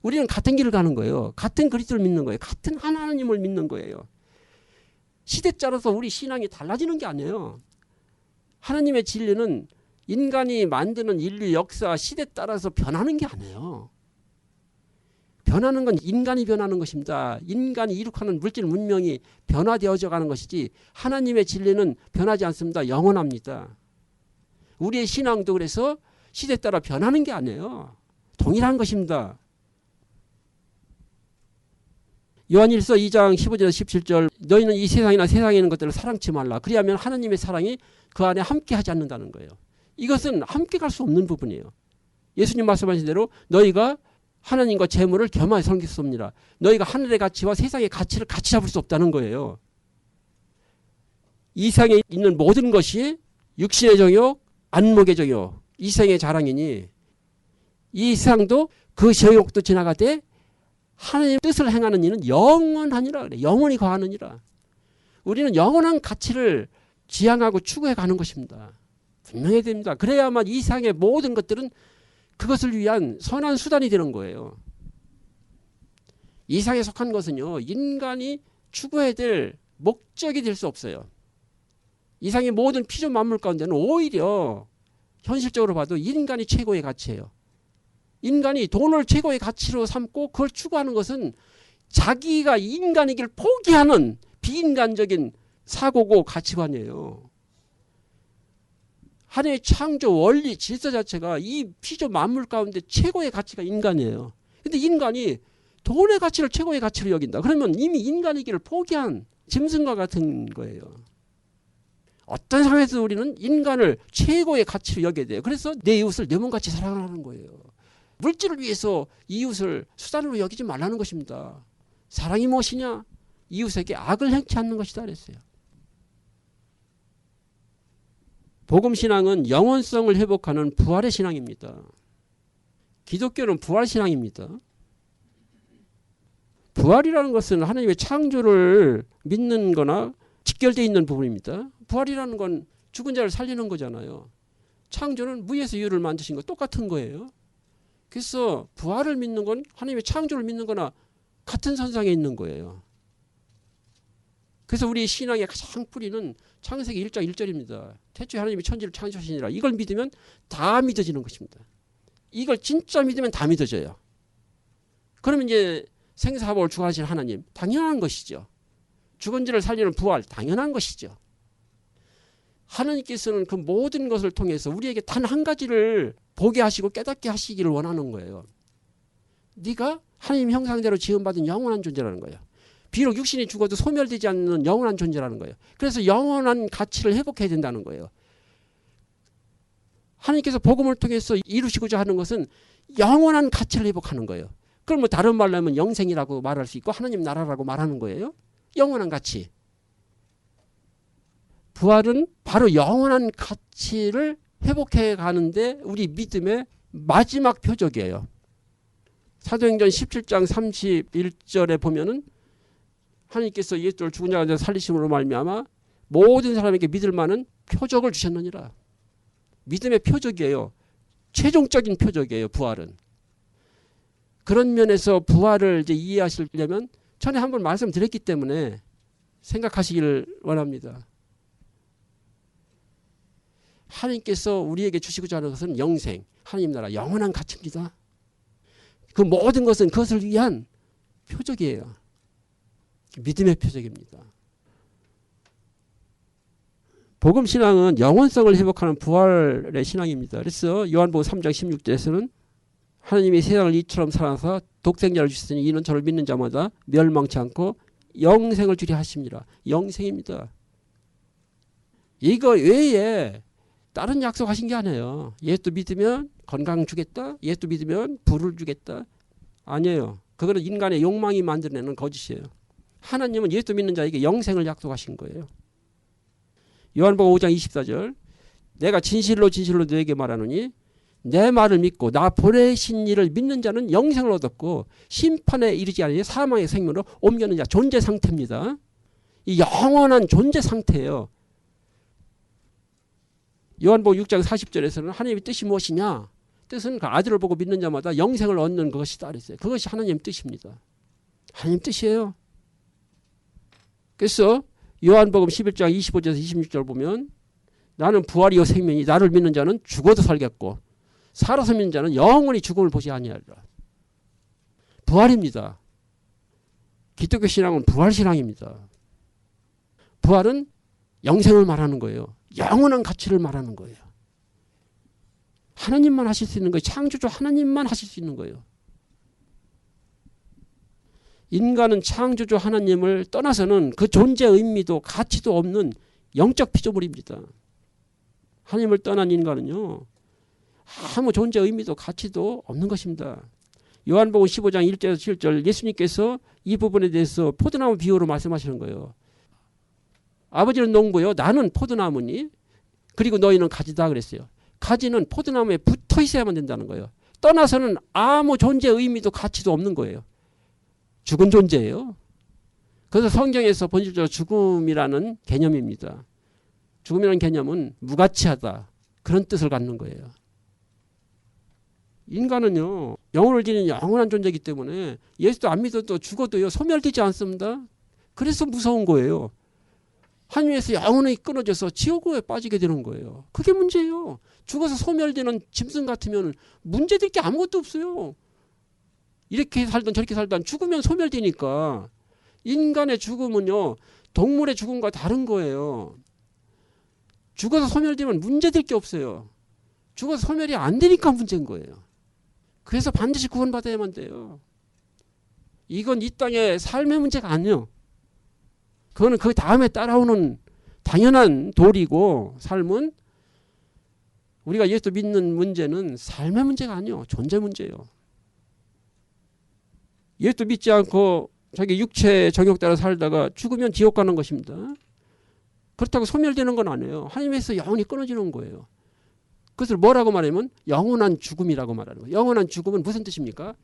우리는 같은 길을 가는 거예요. 같은 그리스도를 믿는 거예요. 같은 하나님을 믿는 거예요. 시대 따라서 우리 신앙이 달라지는 게 아니에요. 하나님의 진리는 인간이 만드는 인류 역사 시대 따라서 변하는 게 아니에요. 변하는 건 인간이 변하는 것입니다. 인간이 이룩하는 물질 문명이 변화되어져 가는 것이지 하나님의 진리는 변하지 않습니다. 영원합니다. 우리의 신앙도 그래서 시대 따라 변하는 게 아니에요. 동일한 것입니다. 요한일서 2장 15절에서 17절 너희는 이 세상이나 세상에 있는 것들을 사랑치 말라. 그리하면 하나님의 사랑이 그 안에 함께 하지 않는다는 거예요. 이것은 함께 갈 수 없는 부분이에요. 예수님 말씀하신 대로 너희가 하나님과 재물을 겸하여 섬겼습니다. 너희가 하늘의 가치와 세상의 가치를 같이 잡을 수 없다는 거예요. 이 세상에 있는 모든 것이 육신의 정욕, 안목의 정욕, 이 세상의 자랑이니 이 세상도 그 정욕도 지나가되 하나님의 뜻을 행하는 이는 영원하니라 그래. 영원히 거하느니라. 우리는 영원한 가치를 지향하고 추구해 가는 것입니다. 분명해야 됩니다. 그래야만 이 세상의 모든 것들은 그것을 위한 선한 수단이 되는 거예요. 이 세상에 속한 것은요. 인간이 추구해야 될 목적이 될 수 없어요. 이 세상의 모든 피조 만물 가운데는 오히려 현실적으로 봐도 인간이 최고의 가치예요. 인간이 돈을 최고의 가치로 삼고 그걸 추구하는 것은 자기가 인간이길 포기하는 비인간적인 사고고 가치관이에요. 하나님의 창조 원리 질서 자체가 이 피조 만물 가운데 최고의 가치가 인간이에요. 근데 인간이 돈의 가치를 최고의 가치로 여긴다. 그러면 이미 인간이기를 포기한 짐승과 같은 거예요. 어떤 상황에서 우리는 인간을 최고의 가치로 여겨야 돼요. 그래서 내 이웃을 내 몸같이 사랑하는 거예요. 물질을 위해서 이웃을 수단으로 여기지 말라는 것입니다. 사랑이 무엇이냐? 이웃에게 악을 행치 않는 것이다 그랬어요. 복음신앙은 영원성을 회복하는 부활의 신앙입니다. 기독교는 부활신앙입니다. 부활이라는 것은 하나님의 창조를 믿는 거나 직결되어 있는 부분입니다. 부활이라는 건 죽은 자를 살리는 거잖아요. 창조는 무에서 유를 만드신 거 똑같은 거예요. 그래서 부활을 믿는 건 하나님의 창조를 믿는 거나 같은 선상에 있는 거예요. 그래서 우리 신앙의 가장 뿌리는 창세기 1장 1절입니다. 태초에 하나님이 천지를 창조하시니라. 이걸 믿으면 다 믿어지는 것입니다. 이걸 진짜 믿으면 다 믿어져요. 그러면 이제 생사화복을 주관하시는 하나님 당연한 것이죠. 죽은 자를 살리는 부활 당연한 것이죠. 하나님께서는 그 모든 것을 통해서 우리에게 단 한 가지를 보게 하시고 깨닫게 하시기를 원하는 거예요. 네가 하나님 형상대로 지음받은 영원한 존재라는 거예요. 비록 육신이 죽어도 소멸되지 않는 영원한 존재라는 거예요. 그래서 영원한 가치를 회복해야 된다는 거예요. 하나님께서 복음을 통해서 이루시고자 하는 것은 영원한 가치를 회복하는 거예요. 그걸 뭐 다른 말로 하면 영생이라고 말할 수 있고 하나님 나라라고 말하는 거예요. 영원한 가치. 부활은 바로 영원한 가치를 회복해 가는데 우리 믿음의 마지막 표적이에요. 사도행전 17장 31절에 보면은 하나님께서 예수를 죽은 자 가운데 살리심으로 말미암아 모든 사람에게 믿을 만한 표적을 주셨느니라. 믿음의 표적이에요. 최종적인 표적이에요. 부활은. 그런 면에서 부활을 이제 이해하시려면 전에 한번 말씀드렸기 때문에 생각하시기를 원합니다. 하나님께서 우리에게 주시고자 하는 것은 영생, 하나님 나라, 영원한 가치입니다. 그 모든 것은 그것을 위한 표적이에요. 믿음의 표적입니다. 복음신앙은 영원성을 회복하는 부활의 신앙입니다. 그래서 요한복음 3장 16절에서는 하나님이 세상을 이처럼 사랑하사 독생자를 주셨으니 이는 저를 믿는 자마다 멸망치 않고 영생을 주리 하십니다. 영생입니다. 이거 외에 다른 약속하신 게 아니에요. 예수 믿으면 건강 주겠다. 예수 믿으면 부를 주겠다. 아니에요. 그거는 인간의 욕망이 만들어내는 거짓이에요. 하나님은 예수 믿는 자에게 영생을 약속하신 거예요. 요한복음 5장 24절 내가 진실로 진실로 너에게 말하노니 내 말을 믿고 나 보내신 이를 믿는 자는 영생을 얻었고 심판에 이르지 아니하여 사망의 생명으로 옮겨는 자. 존재 상태입니다. 이 영원한 존재 상태예요. 요한복음 6장 40절에서는 하나님의 뜻이 무엇이냐? 뜻은 그 아들을 보고 믿는 자마다 영생을 얻는 것이다 그랬어요. 그것이 하나님의 뜻입니다. 하나님 뜻이에요. 그래서 요한복음 11장 25절에서 26절 보면 나는 부활이요 생명이 나를 믿는 자는 죽어도 살겠고 살아서 믿는 자는 영원히 죽음을 보지 아니하리라. 부활입니다. 기독교 신앙은 부활 신앙입니다. 부활은 영생을 말하는 거예요. 영원한 가치를 말하는 거예요. 하나님만 하실 수 있는 거예요. 창조주 하나님만 하실 수 있는 거예요. 인간은 창조주 하나님을 떠나서는 그 존재 의미도 가치도 없는 영적 피조물입니다. 하나님을 떠난 인간은요. 아무 존재 의미도 가치도 없는 것입니다. 요한복음 15장 1절에서 7절 예수님께서 이 부분에 대해서 포도나무 비유로 말씀하시는 거예요. 아버지는 농부요. 나는 포도나무니 그리고 너희는 가지다 그랬어요. 가지는 포도나무에 붙어 있어야만 된다는 거예요. 떠나서는 아무 존재 의미도 가치도 없는 거예요. 죽은 존재예요. 그래서 성경에서 본질적으로 죽음이라는 개념입니다. 죽음이라는 개념은 무가치하다. 그런 뜻을 갖는 거예요. 인간은요. 영혼을 지닌 영원한 존재이기 때문에 예수도 안 믿어도 죽어도요. 소멸되지 않습니다. 그래서 무서운 거예요. 하늘에서 영혼이 끊어져서 지옥에 빠지게 되는 거예요. 그게 문제예요. 죽어서 소멸되는 짐승 같으면 문제될 게 아무것도 없어요. 이렇게 살던 저렇게 살던 죽으면 소멸되니까. 인간의 죽음은요. 동물의 죽음과 다른 거예요. 죽어서 소멸되면 문제될 게 없어요. 죽어서 소멸이 안 되니까 문제인 거예요. 그래서 반드시 구원받아야만 돼요. 이건 이 땅의 삶의 문제가 아니에요. 그거는 그 다음에 따라오는 당연한 도리고 삶은 우리가 예수 믿는 문제는 삶의 문제가 아니에요. 존재 문제예요. 예수 믿지 않고 자기 육체 정욕 따라 살다가 죽으면 지옥 가는 것입니다. 그렇다고 소멸되는 건 아니에요. 하나님에서 영원히 끊어지는 거예요. 그것을 뭐라고 말하면 영원한 죽음이라고 말하는 거예요. 영원한 죽음은 무슨 뜻입니까?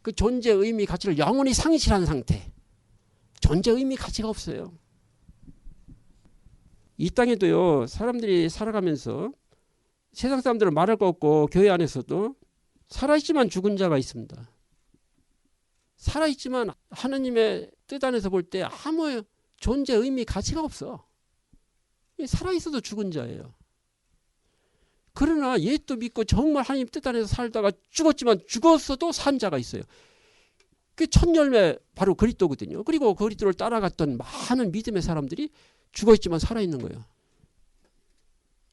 그 존재 의미 가치를 영원히 상실한 상태. 존재 의미 가치가 없어요. 이 땅에도요. 사람들이 살아가면서 세상 사람들은 말할 거 없고 교회 안에서도 살아있지만 죽은 자가 있습니다. 살아있지만 하나님의 뜻 안에서 볼 때 아무 존재 의미 가치가 없어. 살아있어도 죽은 자예요. 그러나 예수 믿고 정말 하나님 뜻 안에서 살다가 죽었지만 죽었어도 산 자가 있어요. 그 첫 열매 바로 그리스도거든요. 그리고 그리스도를 따라갔던 많은 믿음의 사람들이 죽어있지만 살아있는 거예요.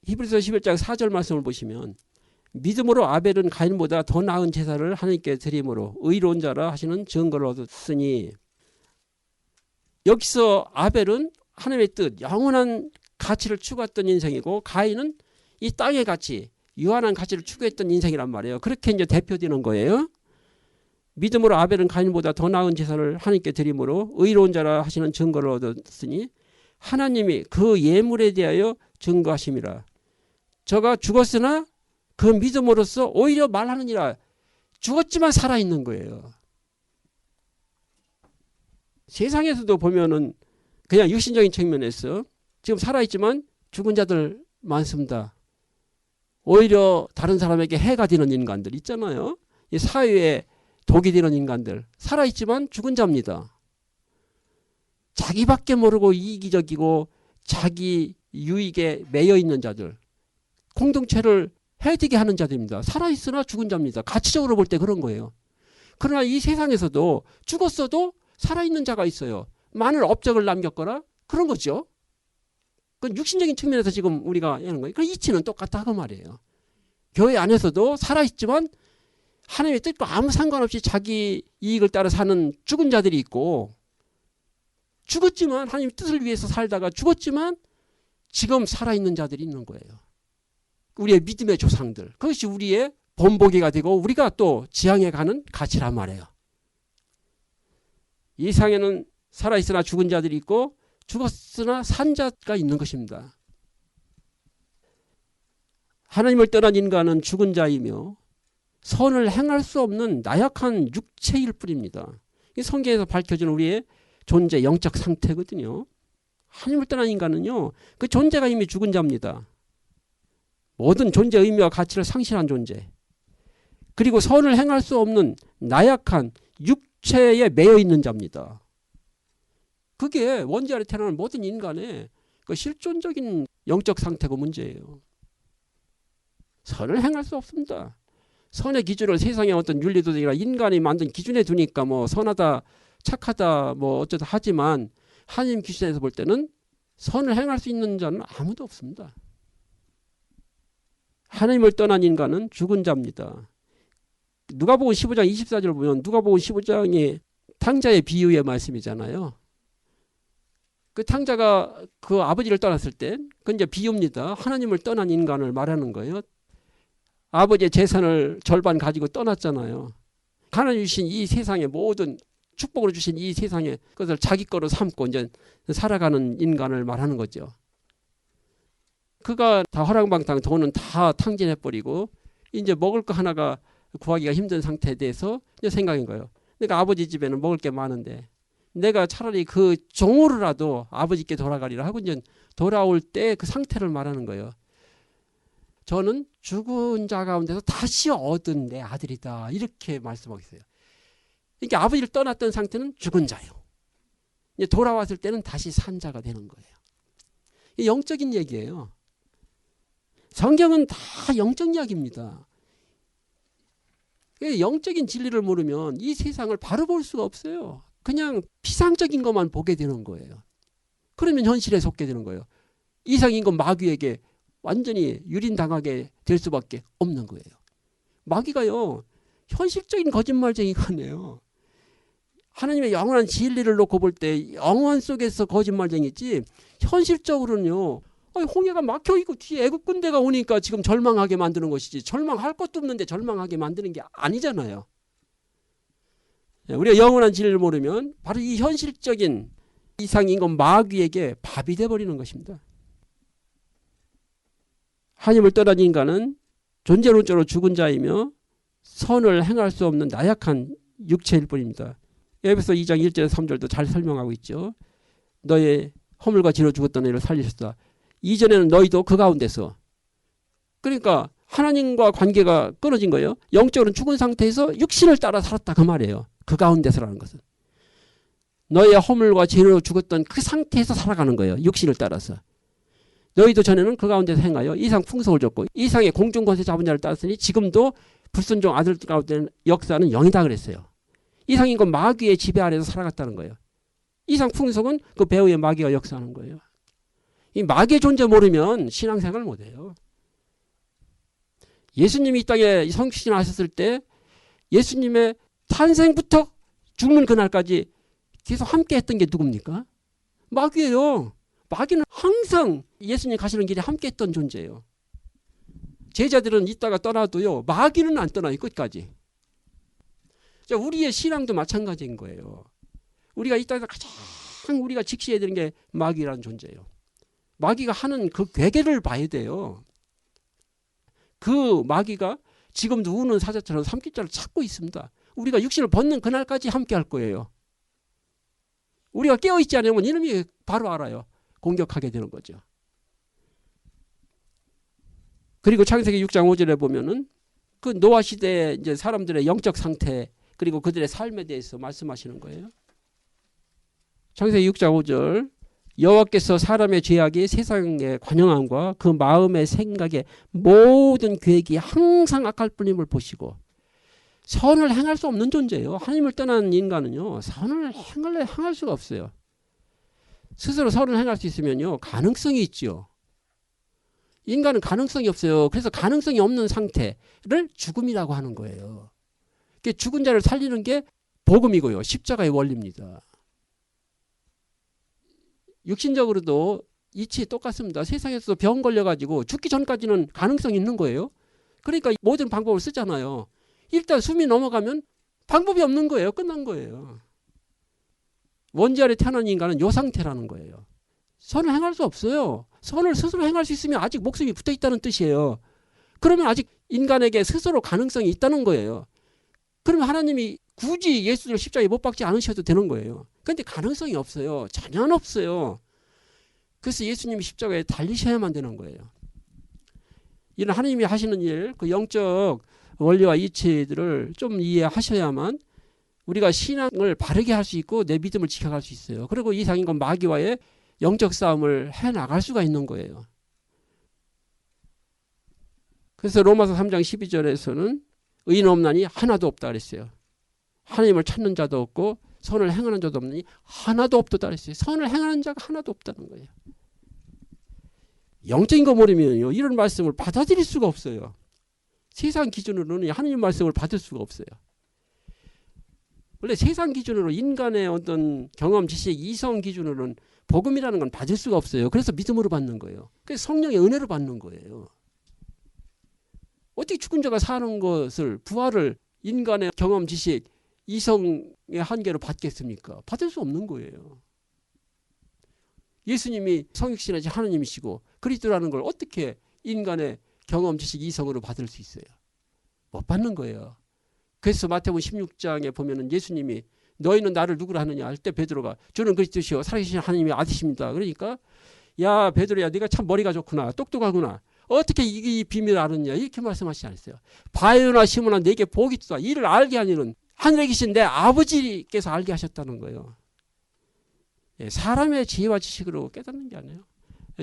히브리서 11장 4절 말씀을 보시면 믿음으로 아벨은 가인보다 더 나은 제사를 하나님께 드림으로 의로운 자라 하시는 증거를 얻었으니 여기서 아벨은 하나님의 뜻 영원한 가치를 추구했던 인생이고 가인은 이 땅의 가치 유한한 가치를 추구했던 인생이란 말이에요. 그렇게 이제 대표되는 거예요. 믿음으로 아벨은 가인보다 더 나은 제사를 하나님께 드림으로 의로운 자라 하시는 증거를 얻었으니 하나님이 그 예물에 대하여 증거하심이라. 저가 죽었으나 그 믿음으로써 오히려 말하느니라. 죽었지만 살아있는 거예요. 세상에서도 보면은 그냥 육신적인 측면에서 지금 살아있지만 죽은 자들 많습니다. 오히려 다른 사람에게 해가 되는 인간들 있잖아요. 이 사회에 독이 되는 인간들. 살아있지만 죽은 자입니다. 자기밖에 모르고 이기적이고 자기 유익에 매여 있는 자들. 공동체를 해되게 하는 자들입니다. 살아있으나 죽은 자입니다. 가치적으로 볼 때 그런 거예요. 그러나 이 세상에서도 죽었어도 살아있는 자가 있어요. 많은 업적을 남겼거나 그런 거죠. 그건 육신적인 측면에서 지금 우리가 하는 거예요. 그 이치는 똑같다 그 말이에요. 교회 안에서도 살아있지만 하나님의 뜻과 아무 상관없이 자기 이익을 따라 사는 죽은 자들이 있고 죽었지만 하나님의 뜻을 위해서 살다가 죽었지만 지금 살아있는 자들이 있는 거예요. 우리의 믿음의 조상들. 그것이 우리의 본보기가 되고 우리가 또 지향해 가는 가치란 말이에요. 이 세상에는 살아있으나 죽은 자들이 있고 죽었으나 산 자가 있는 것입니다. 하나님을 떠난 인간은 죽은 자이며 선을 행할 수 없는 나약한 육체일 뿐입니다. 이 성경에서 밝혀진 우리의 존재 영적 상태거든요. 하나님을 떠난 인간은요, 그 존재가 이미 죽은 자입니다. 모든 존재 의미와 가치를 상실한 존재. 그리고 선을 행할 수 없는 나약한 육체에 매여 있는 자입니다. 그게 원죄 아래 태어나는 모든 인간의 그 실존적인 영적 상태고 문제예요. 선을 행할 수 없습니다. 선의 기준을 세상의 어떤 윤리도덕이나 인간이 만든 기준에 두니까 뭐 선하다, 착하다, 뭐 어쩌다 하지만 하나님 기준에서 볼 때는 선을 행할 수 있는 자는 아무도 없습니다. 하나님을 떠난 인간은 죽은 자입니다. 누가복음 15장 24절 보면 누가복음 15장이 탕자의 비유의 말씀이잖아요. 그 탕자가 그 아버지를 떠났을 때, 그 이제 비유입니다. 하나님을 떠난 인간을 말하는 거예요. 아버지의 재산을 절반 가지고 떠났잖아요. 하나님 주신 이 세상의 모든 축복으로 주신 이 세상의 것을 자기 거로 삼고 이제 살아가는 인간을 말하는 거죠. 그가 다 허랑방탕 돈은 다 탕진해버리고 이제 먹을 거 하나가 구하기가 힘든 상태에 대해서 이제 생각인 거예요. 그러니까 아버지 집에는 먹을 게 많은데 내가 차라리 그 종으로라도 아버지께 돌아가리라 하고 이제 돌아올 때 그 상태를 말하는 거예요. 저는 죽은 자 가운데서 다시 얻은 내 아들이다. 이렇게 말씀하고 있어요. 그러니까 아버지를 떠났던 상태는 죽은 자예요. 이제 돌아왔을 때는 다시 산 자가 되는 거예요. 이 영적인 얘기예요. 성경은 다 영적 이야기입니다. 영적인 진리를 모르면 이 세상을 바로 볼 수가 없어요. 그냥 피상적인 것만 보게 되는 거예요. 그러면 현실에 속게 되는 거예요. 이상인간 마귀에게 완전히 유린당하게 될 수밖에 없는 거예요. 마귀가요, 현실적인 거짓말쟁이가네요. 하나님의 영원한 진리를 놓고 볼 때 영원 속에서 거짓말쟁이지 현실적으로는요, 홍해가 막혀있고 뒤에 애국 군대가 오니까 지금 절망하게 만드는 것이지 절망할 것도 없는데 절망하게 만드는 게 아니잖아요. 우리가 영원한 진리를 모르면 바로 이 현실적인 이상인간 마귀에게 밥이 돼버리는 것입니다. 하나님을 떠난 인간은 존재론적으로 죽은 자이며 선을 행할 수 없는 나약한 육체일 뿐입니다. 에베소 2장 1절에서 3절도 잘 설명하고 있죠. 너의 허물과 죄로 죽었던 너희를 살리셨다. 이전에는 너희도 그 가운데서, 그러니까 하나님과 관계가 끊어진 거예요. 영적으로는 죽은 상태에서 육신을 따라 살았다 그 말이에요. 그 가운데서라는 것은 너의 허물과 죄로 죽었던 그 상태에서 살아가는 거예요. 육신을 따라서. 너희도 전에는 그 가운데서 행하여 이상 풍속을 줬고 이상의 공중권세 잡은 자를 따랐으니 지금도 불순종 아들 가운데 역사는 영이다 그랬어요. 이상인 건 마귀의 지배 아래서 살아갔다는 거예요. 이상 풍속은 그 배후의 마귀가 역사하는 거예요. 이 마귀의 존재 모르면 신앙생활 못해요. 예수님이 이 땅에 성신하셨을 때 예수님의 탄생부터 죽는 그날까지 계속 함께 했던 게 누굽니까? 마귀예요. 마귀는 항상 예수님 가시는 길에 함께 했던 존재예요. 제자들은 이따가 떠나도요, 마귀는 안 떠나요, 끝까지. 자, 우리의 신앙도 마찬가지인 거예요. 우리가 이 땅에서 가장 우리가 직시해야 되는 게 마귀라는 존재예요. 마귀가 하는 그 괴계를 봐야 돼요. 그 마귀가 지금도 우는 사자처럼 삼킬자를 찾고 있습니다. 우리가 육신을 벗는 그날까지 함께 할 거예요. 우리가 깨어있지 않으면 이놈이 바로 알아요. 공격하게 되는 거죠. 그리고 창세기 6장 5절에 보면은 그 노아 시대의 이제 사람들의 영적 상태 그리고 그들의 삶에 대해서 말씀하시는 거예요. 창세기 6장 5절 여호와께서 사람의 죄악이 세상의 관영함과 그 마음의 생각의 모든 계획이 항상 악할 뿐임을 보시고 선을 행할 수 없는 존재예요. 하나님을 떠난 인간은요, 선을 행할 수가 없어요. 스스로 선을 행할 수 있으면요, 가능성이 있죠. 인간은 가능성이 없어요. 그래서 가능성이 없는 상태를 죽음이라고 하는 거예요. 죽은 자를 살리는 게 복음이고요. 십자가의 원리입니다. 육신적으로도 이치 똑같습니다. 세상에서 병 걸려가지고 죽기 전까지는 가능성이 있는 거예요. 그러니까 모든 방법을 쓰잖아요. 일단 숨이 넘어가면 방법이 없는 거예요. 끝난 거예요. 원지 아래 태어난 인간은 이 상태라는 거예요. 선을 행할 수 없어요. 선을 스스로 행할 수 있으면 아직 목숨이 붙어 있다는 뜻이에요. 그러면 아직 인간에게 스스로 가능성이 있다는 거예요. 그러면 하나님이 굳이 예수를 십자가에 못 박지 않으셔도 되는 거예요. 그런데 가능성이 없어요. 전혀 없어요. 그래서 예수님이 십자가에 달리셔야만 되는 거예요. 이런 하나님이 하시는 일, 그 영적 원리와 이치들을 좀 이해하셔야만 우리가 신앙을 바르게 할 수 있고 내 믿음을 지켜갈 수 있어요. 그리고 이상인 건 마귀와의 영적 싸움을 해나갈 수가 있는 거예요. 그래서 로마서 3장 12절에서는 의인 없나니 하나도 없다 그랬어요. 하나님을 찾는 자도 없고 선을 행하는 자도 없느니 하나도 없다 그랬어요. 선을 행하는 자가 하나도 없다는 거예요. 영적인 거 모르면요, 이런 말씀을 받아들일 수가 없어요. 세상 기준으로는 하나님 말씀을 받을 수가 없어요. 원래 세상 기준으로 인간의 어떤 경험, 지식, 이성 기준으로는 복음이라는 건 받을 수가 없어요. 그래서 믿음으로 받는 거예요. 그래서 성령의 은혜로 받는 거예요. 어떻게 죽은 자가 사는 것을, 부활을 인간의 경험, 지식, 이성의 한계로 받겠습니까? 받을 수 없는 거예요. 예수님이 성육신하신 하나님이시고 그리스도라는 걸 어떻게 인간의 경험, 지식, 이성으로 받을 수 있어요? 못 받는 거예요. 그래서 마태복음 16장에 보면은 예수님이 너희는 나를 누구라 하느냐 할 때 베드로가 주는 그리스도시요 살아계신 하나님의 아들이십니다. 그러니까 야 베드로야 네가 참 머리가 좋구나, 똑똑하구나. 어떻게 이 비밀을 알았냐 이렇게 말씀하시지 않았어요. 바요나 시몬아 내게 복이 있다. 이를 알게 하니는 하늘에 계신 내 아버지께서 알게 하셨다는 거예요. 사람의 지혜와 지식으로 깨닫는 게 아니에요.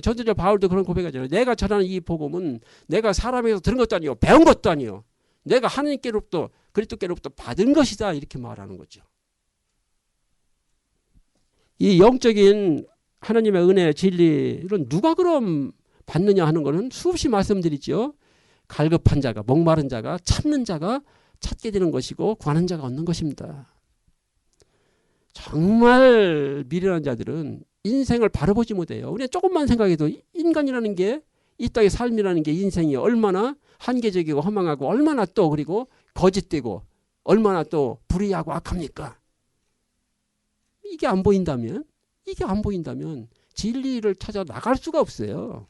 전도자 바울도 그런 고백하잖아요. 내가 전하는 이 복음은 내가 사람에게서 들은 것도 아니요 배운 것도 아니요 내가 하나님께로부터 그리스도께로부터 받은 것이다 이렇게 말하는 거죠. 이 영적인 하나님의 은혜 진리를 누가 그럼 받느냐 하는 것은 수없이 말씀드리죠. 갈급한 자가, 목마른 자가, 찾는 자가 찾게 되는 것이고 구하는 자가 얻는 것입니다. 정말 미련한 자들은 인생을 바로 보지 못해요. 우리가 조금만 생각해도 인간이라는 게, 이 땅의 삶이라는 게 인생이 얼마나 한계적이고 허망하고 얼마나 또 그리고 거짓되고 얼마나 또 불의하고 악합니까? 이게 안 보인다면 진리를 찾아 나갈 수가 없어요.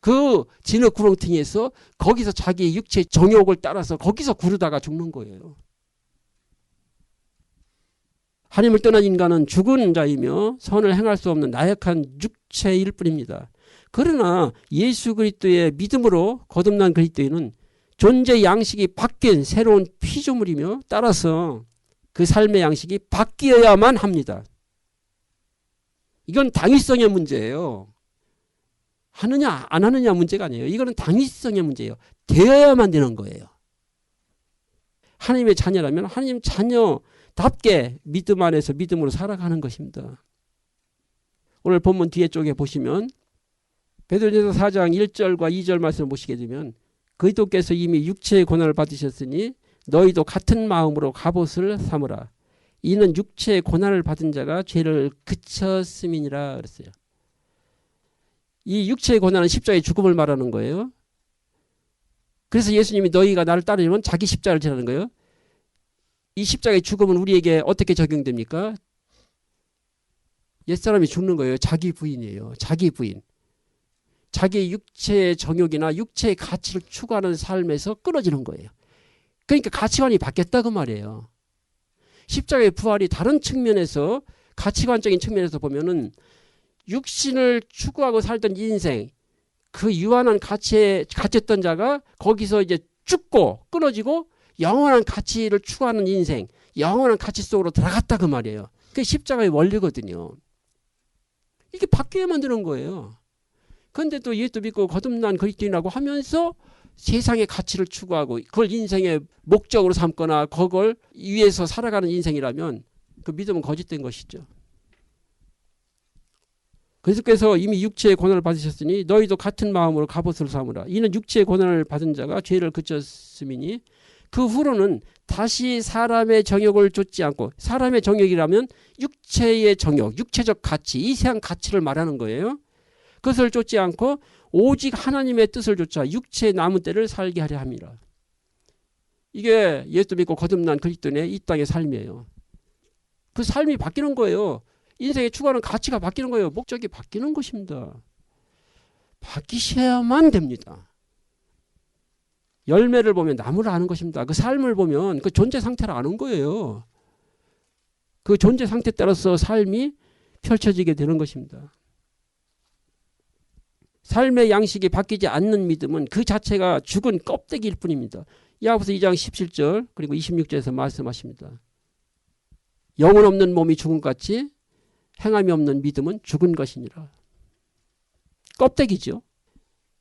그 진흙 구렁텅이에서 거기서 자기 육체의 정욕을 따라서 거기서 구르다가 죽는 거예요. 하나님을 떠난 인간은 죽은 자이며 선을 행할 수 없는 나약한 육체일 뿐입니다. 그러나 예수 그리스도의 믿음으로 거듭난 그리스도인은 존재 양식이 바뀐 새로운 피조물이며 따라서 그 삶의 양식이 바뀌어야만 합니다. 이건 당위성의 문제예요. 하느냐 안 하느냐 문제가 아니에요. 이거는 당위성의 문제예요. 되어야만 되는 거예요. 하나님의 자녀라면 하나님 자녀답게 믿음 안에서 믿음으로 살아가는 것입니다. 오늘 본문 뒤에 쪽에 보시면 베드로전서 4장 1절과 2절 말씀을 보시게 되면 그리스도께서 이미 육체의 고난을 받으셨으니 너희도 같은 마음으로 갑옷을 삼으라. 이는 육체의 고난을 받은 자가 죄를 그쳤음이니라 그랬어요. 이 육체의 고난은 십자가의 죽음을 말하는 거예요. 그래서 예수님이 너희가 나를 따르면 자기 십자가를 지라는 거예요. 이 십자가의 죽음은 우리에게 어떻게 적용됩니까? 옛사람이 죽는 거예요. 자기 부인이에요. 자기 부인. 자기 육체의 정욕이나 육체의 가치를 추구하는 삶에서 끊어지는 거예요. 그러니까 가치관이 바뀌었다 그 말이에요. 십자가의 부활이 다른 측면에서 가치관적인 측면에서 보면은 육신을 추구하고 살던 인생, 그 유한한 가치에 갇혔던 자가 거기서 이제 죽고 끊어지고 영원한 가치를 추구하는 인생, 영원한 가치 속으로 들어갔다 그 말이에요. 그게 십자가의 원리거든요. 이게 바뀌어야만 되는 거예요. 그런데 또 예수 믿고 거듭난 그리스도인이라고 하면서 세상의 가치를 추구하고 그걸 인생의 목적으로 삼거나 그걸 위해서 살아가는 인생이라면 그 믿음은 거짓된 것이죠. 그리스도께서 이미 육체의 고난을 받으셨으니 너희도 같은 마음으로 갑옷을 삼으라. 이는 육체의 고난을 받은 자가 죄를 그쳤음이니 그 후로는 다시 사람의 정욕을 좇지 않고, 사람의 정욕이라면 육체의 정욕, 육체적 가치, 이 세상 가치를 말하는 거예요. 그것을 쫓지 않고 오직 하나님의 뜻을 쫓아 육체의 남은 때를 살게 하려 함이라. 이게 예수 믿고 거듭난 그리스도인의 이 땅의 삶이에요. 그 삶이 바뀌는 거예요. 인생에 추구하는 가치가 바뀌는 거예요. 목적이 바뀌는 것입니다. 바뀌셔야만 됩니다. 열매를 보면 나무를 아는 것입니다. 그 삶을 보면 그 존재 상태를 아는 거예요. 그 존재 상태에 따라서 삶이 펼쳐지게 되는 것입니다. 삶의 양식이 바뀌지 않는 믿음은 그 자체가 죽은 껍데기일 뿐입니다. 야고보서 2장 17절 그리고 26절에서 말씀하십니다. 영혼 없는 몸이 죽은 것 같이 행함이 없는 믿음은 죽은 것이니라. 껍데기죠.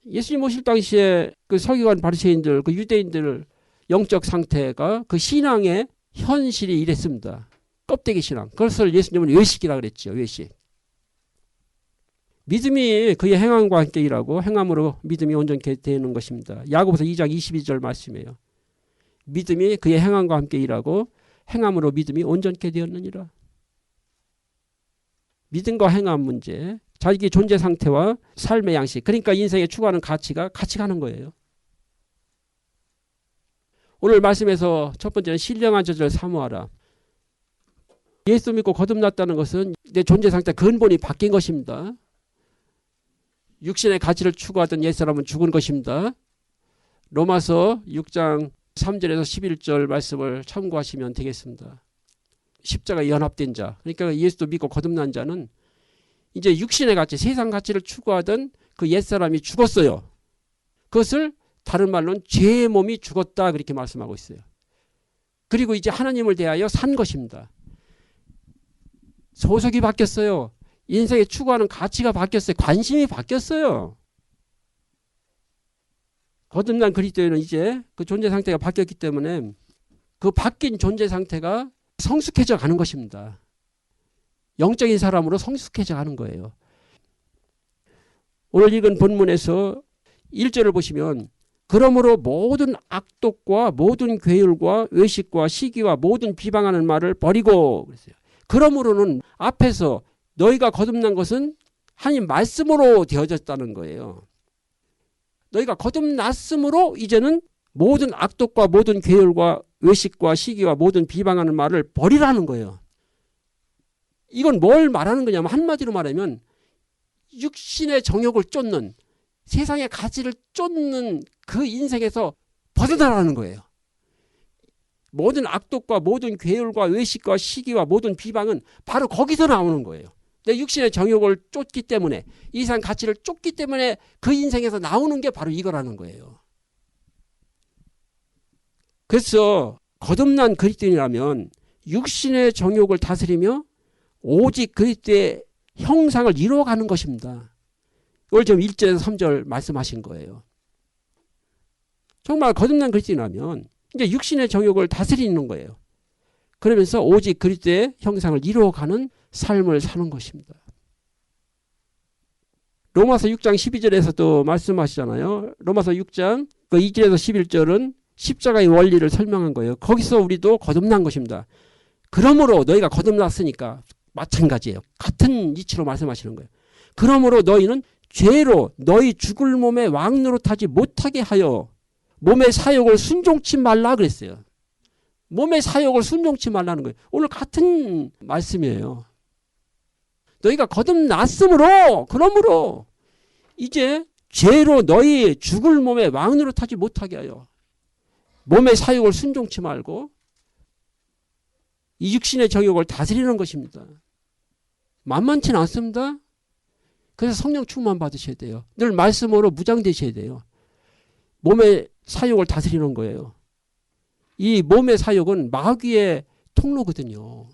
예수님 오실 당시에 그 서기관 바리새인들, 그 유대인들 영적 상태가 그 신앙의 현실이 이랬습니다. 껍데기 신앙. 그것을 예수님은 외식이라 그랬죠. 외식. 믿음이 그의 행함과 함께 일하고 행함으로 믿음이 온전케 되는 것입니다. 야고보서 2장 22절 말씀이에요. 믿음이 그의 행함과 함께 일하고 행함으로 믿음이 온전케 되었느니라. 믿음과 행함 문제, 자기 존재 상태와 삶의 양식, 그러니까 인생에 추구하는 가치가 같이 가는 거예요. 오늘 말씀에서 첫 번째는 신령한 저절을 사모하라. 예수 믿고 거듭났다는 것은 내 존재 상태 근본이 바뀐 것입니다. 육신의 가치를 추구하던 옛사람은 죽은 것입니다. 로마서 6장 3절에서 11절 말씀을 참고하시면 되겠습니다. 십자가에 연합된 자, 그러니까 예수도 믿고 거듭난 자는 이제 육신의 가치, 세상 가치를 추구하던 그 옛사람이 죽었어요. 그것을 다른 말로는 죄의 몸이 죽었다 그렇게 말씀하고 있어요. 그리고 이제 하나님을 대하여 산 것입니다. 소속이 바뀌었어요. 인생에 추구하는 가치가 바뀌었어요. 관심이 바뀌었어요. 거듭난 그리스도인은 이제 그 존재 상태가 바뀌었기 때문에 그 바뀐 존재 상태가 성숙해져 가는 것입니다. 영적인 사람으로 성숙해져 가는 거예요. 오늘 읽은 본문에서 1절을 보시면 그러므로 모든 악독과 모든 괴율과 외식과 시기와 모든 비방하는 말을 버리고 그랬어요. 그러므로는 앞에서 너희가 거듭난 것은 하나님 말씀으로 되어졌다는 거예요. 너희가 거듭났으므로 이제는 모든 악독과 모든 괴율과 외식과 시기와 모든 비방하는 말을 버리라는 거예요. 이건 뭘 말하는 거냐면 한마디로 말하면 육신의 정욕을 쫓는 세상의 가치를 쫓는 그 인생에서 벗어나라는 거예요. 모든 악독과 모든 괴율과 외식과 시기와 모든 비방은 바로 거기서 나오는 거예요. 내 육신의 정욕을 쫓기 때문에 이 세상 가치를 쫓기 때문에 그 인생에서 나오는 게 바로 이거라는 거예요. 그래서 거듭난 그리스도인이라면 육신의 정욕을 다스리며 오직 그리스도의 형상을 이루어가는 것입니다. 이걸 지금 1절에서 3절 말씀하신 거예요. 정말 거듭난 그리스도인이라면 이제 육신의 정욕을 다스리는 거예요. 그러면서 오직 그리스도의 형상을 이루어가는 삶을 사는 것입니다. 로마서 6장 12절에서도 말씀하시잖아요. 로마서 6장 2절에서 11절은 십자가의 원리를 설명한 거예요. 거기서 우리도 거듭난 것입니다. 그러므로 너희가 거듭났으니까 마찬가지예요. 같은 이치로 말씀하시는 거예요. 그러므로 너희는 죄로 너희 죽을 몸에 왕노릇하지 못하게 하여 몸의 사욕을 순종치 말라 그랬어요. 몸의 사욕을 순종치 말라는 거예요. 오늘 같은 말씀이에요. 너희가 거듭났으므로 그러므로 이제 죄로 너희 죽을 몸에 왕노릇하지 못하게 하여 몸의 사욕을 순종치 말고 이 육신의 정욕을 다스리는 것입니다. 만만치는 않습니다. 그래서 성령 충만 받으셔야 돼요. 늘 말씀으로 무장되셔야 돼요. 몸의 사욕을 다스리는 거예요. 이 몸의 사욕은 마귀의 통로거든요.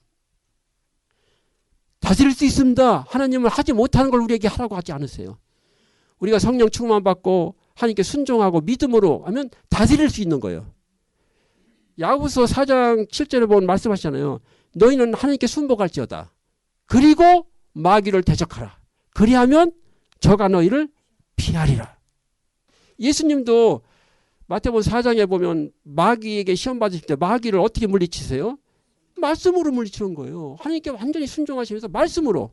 다스릴 수 있습니다. 하나님을 하지 못하는 걸 우리에게 하라고 하지 않으세요. 우리가 성령 충만 받고 하나님께 순종하고 믿음으로 하면 다스릴 수 있는 거예요. 야고보서 4장 7절에 보면 말씀하시잖아요. 너희는 하나님께 순복할지어다. 그리고 마귀를 대적하라. 그리하면 저가 너희를 피하리라. 예수님도 마태복음 4장에 보면 마귀에게 시험 받으실 때 마귀를 어떻게 물리치세요? 말씀으로 물리치는 거예요. 하나님께 완전히 순종하시면서 말씀으로.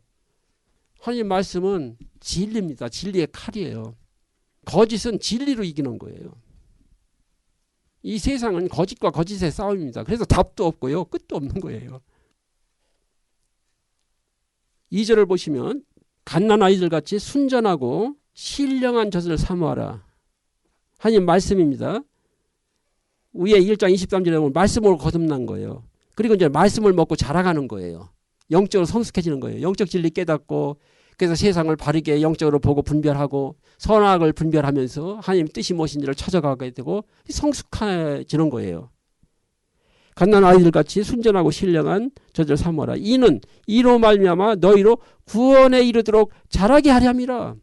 하나님 말씀은 진리입니다. 진리의 칼이에요. 거짓은 진리로 이기는 거예요. 이 세상은 거짓과 거짓의 싸움입니다. 그래서 답도 없고요. 끝도 없는 거예요. 2절을 보시면 갓난 아이들같이 순전하고 신령한 젖을 사모하라. 하나님 말씀입니다. 위에 1장 23절에 보면 말씀으로 거듭난 거예요. 그리고 이제 말씀을 먹고 자라가는 거예요. 영적으로 성숙해지는 거예요. 영적 진리 깨닫고 그래서 세상을 바르게 영적으로 보고 분별하고 선악을 분별하면서 하나님 뜻이 무엇인지를 찾아가게 되고 성숙해지는 거예요. 갓난 아이들같이 순전하고 신령한 젖을 삼어라. 이는 이로 말미암아 너희로 구원에 이르도록 자라게 하려 함이라.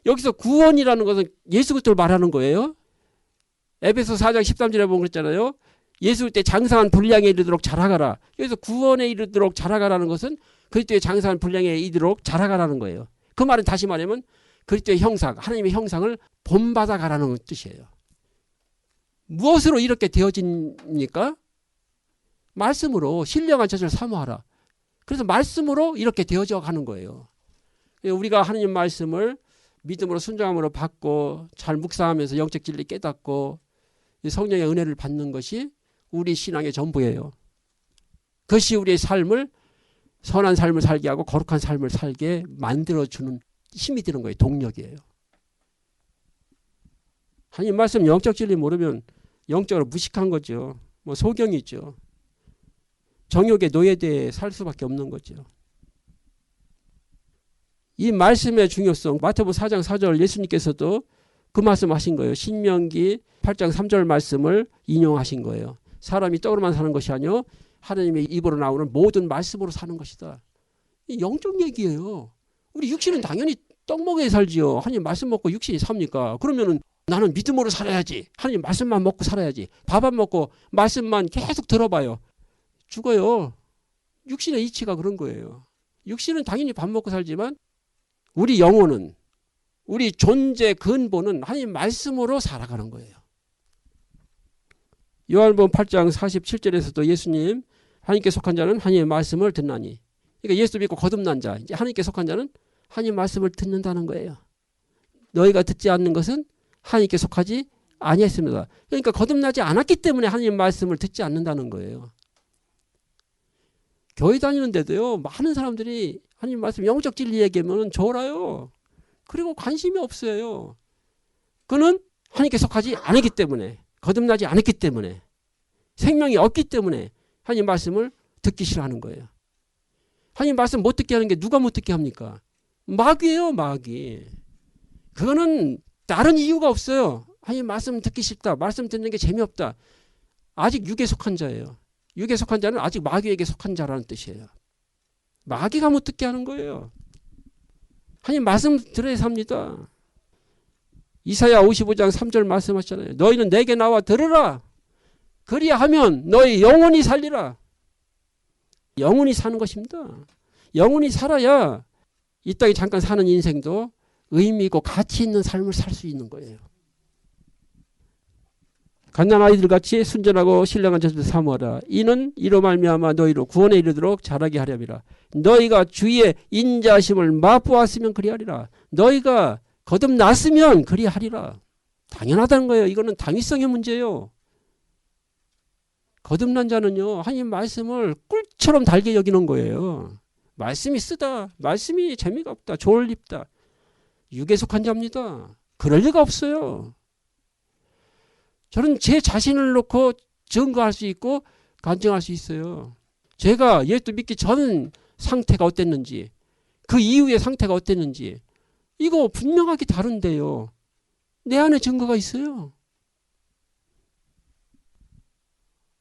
여기서 구원이라는 것은 예수 그리스도를 말하는 거예요. 에베소 4장 13절에 보면 그랬잖아요. 예수 그때 장사한 분량에 이르도록 자라가라. 여기서 구원에 이르도록 자라가라는 것은 그리스도의 장사한 분량에 이르도록 자라가라는 거예요. 그 말은 다시 말하면 그리스도의 형상, 하나님의 형상을 본받아 가라는 뜻이에요. 무엇으로 이렇게 되어집니까? 말씀으로 신령한 젖을 사모하라. 그래서 말씀으로 이렇게 되어져 가는 거예요. 우리가 하나님 말씀을 믿음으로 순종함으로 받고 잘 묵상하면서 영적 진리 깨닫고 성령의 은혜를 받는 것이 우리 신앙의 전부예요. 그것이 우리의 삶을 선한 삶을 살게 하고 거룩한 삶을 살게 만들어주는 힘이 되는 거예요. 동력이에요. 하나님 말씀 영적 진리 모르면 영적으로 무식한 거죠. 뭐 소경이죠. 정욕의 노예되어 살 수밖에 없는 거죠. 이 말씀의 중요성 마태복음 4장 4절 예수님께서도 그 말씀하신 거예요. 신명기 8장 3절 말씀을 인용하신 거예요. 사람이 떡으로만 사는 것이 아니요 하나님의 입으로 나오는 모든 말씀으로 사는 것이다. 이 영적 얘기예요. 우리 육신은 당연히 떡 먹어야 살지요. 하나님 말씀 먹고 육신이 삽니까? 그러면은 나는 믿음으로 살아야지. 하나님 말씀만 먹고 살아야지. 밥 안 먹고 말씀만 계속 들어봐요. 죽어요. 육신의 이치가 그런 거예요. 육신은 당연히 밥 먹고 살지만 우리 영혼은 우리 존재 근본은 하나님 말씀으로 살아가는 거예요. 요한복음 8장 47절에서도 예수님 하나님께 속한 자는 하나님의 말씀을 듣나니 그러니까 예수 믿고 거듭난 자 이제 하나님께 속한 자는 하나님 말씀을 듣는다는 거예요. 너희가 듣지 않는 것은 하나님께 속하지 아니했습니다. 그러니까 거듭나지 않았기 때문에 하나님 말씀을 듣지 않는다는 거예요. 교회 다니는데도요 많은 사람들이 하나님 말씀 영적 진리 얘기하면 졸아요. 그리고 관심이 없어요. 그는 하나님께 속하지 않았기 때문에 거듭나지 않았기 때문에 생명이 없기 때문에 하나님 말씀을 듣기 싫어하는 거예요. 하나님 말씀 못 듣게 하는 게 누가 못 듣게 합니까? 마귀예요. 마귀. 그거는 다른 이유가 없어요. 하나님 말씀 듣기 싫다. 말씀 듣는 게 재미없다. 아직 육에 속한 자예요. 육에 속한 자는 아직 마귀에게 속한 자라는 뜻이에요. 마귀가 못 듣게 하는 거예요. 하나님 말씀 들어야 삽니다. 이사야 55장 3절 말씀하셨잖아요. 너희는 내게 나와 들으라. 그리하면 너희 영혼이 살리라. 영혼이 사는 것입니다. 영혼이 살아야 이 땅에 잠깐 사는 인생도 의미 있고 가치 있는 삶을 살 수 있는 거예요. 갓난 아이들같이 순전하고 신령한 젖을 사모하라. 이는 이로 말미암아 너희로 구원에 이르도록 자라게 하렴이라. 너희가 주의 인자하심을 맛보았으면 그리하리라. 너희가 거듭났으면 그리하리라. 당연하다는 거예요. 이거는 당위성의 문제예요. 거듭난 자는요 하나님 말씀을 꿀처럼 달게 여기는 거예요. 말씀이 쓰다. 말씀이 재미가 없다. 졸립다. 육에 속한 자입니다. 그럴 리가 없어요. 저는 제 자신을 놓고 증거할 수 있고 간증할 수 있어요. 제가 예수 믿기 전 상태가 어땠는지 그 이후의 상태가 어땠는지 이거 분명하게 다른데요. 내 안에 증거가 있어요.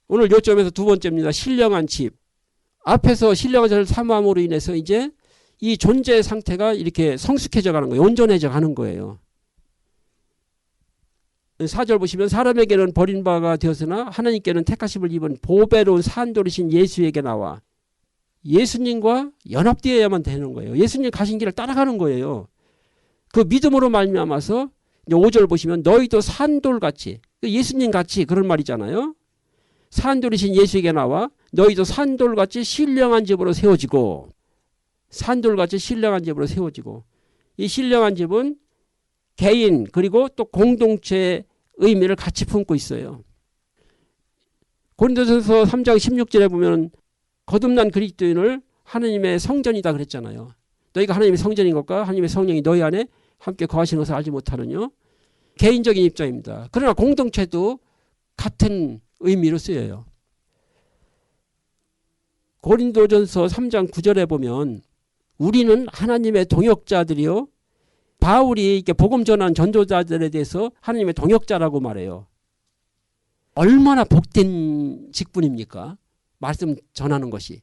오늘 요점에서 두 번째입니다. 신령한 집. 앞에서 신령한 자를 사모함으로 인해서 이제 이 존재의 상태가 이렇게 성숙해져 가는 거예요. 온전해져 가는 거예요. 4절 보시면 사람에게는 버린 바가 되었으나 하나님께는 택하심을 입은 보배로운 산돌이신 예수에게 나와 예수님과 연합되어야만 되는 거예요. 예수님 가신 길을 따라가는 거예요. 그 믿음으로 말미암아서 5절 보시면 너희도 산돌같이 예수님 같이 그런 말이잖아요. 산돌이신 예수에게 나와 너희도 산돌같이 신령한 집으로 세워지고 산돌같이 신령한 집으로 세워지고, 이 신령한 집은 개인 그리고 또 공동체의 의미를 같이 품고 있어요. 고린도전서 3장 16절에 보면 거듭난 그리스도인을 하나님의 성전이다 그랬잖아요. 너희가 하나님의 성전인 것과 하나님의 성령이 너희 안에 함께 거하시는 것을 알지 못하느냐. 개인적인 입장입니다. 그러나 공동체도 같은 의미로 쓰여요. 고린도전서 3장 9절에 보면 우리는 하나님의 동역자들이요. 바울이 이렇게 복음 전한 전도자들에 대해서 하나님의 동역자라고 말해요. 얼마나 복된 직분입니까? 말씀 전하는 것이.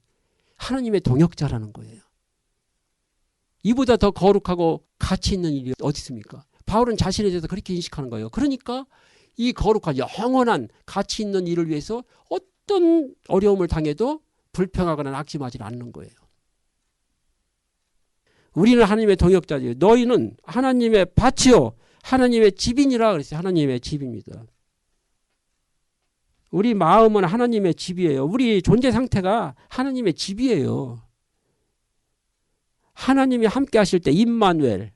하나님의 동역자라는 거예요. 이보다 더 거룩하고 가치 있는 일이 어디 있습니까? 바울은 자신에 대해서 그렇게 인식하는 거예요. 그러니까 이 거룩한 영원한 가치 있는 일을 위해서 어떤 어려움을 당해도 불평하거나 낙심하지 않는 거예요. 우리는 하나님의 동역자죠. 너희는 하나님의 밭이요 하나님의 집이니라 그랬어요. 하나님의 집입니다. 우리 마음은 하나님의 집이에요. 우리 존재 상태가 하나님의 집이에요. 하나님이 함께 하실 때 임마누엘,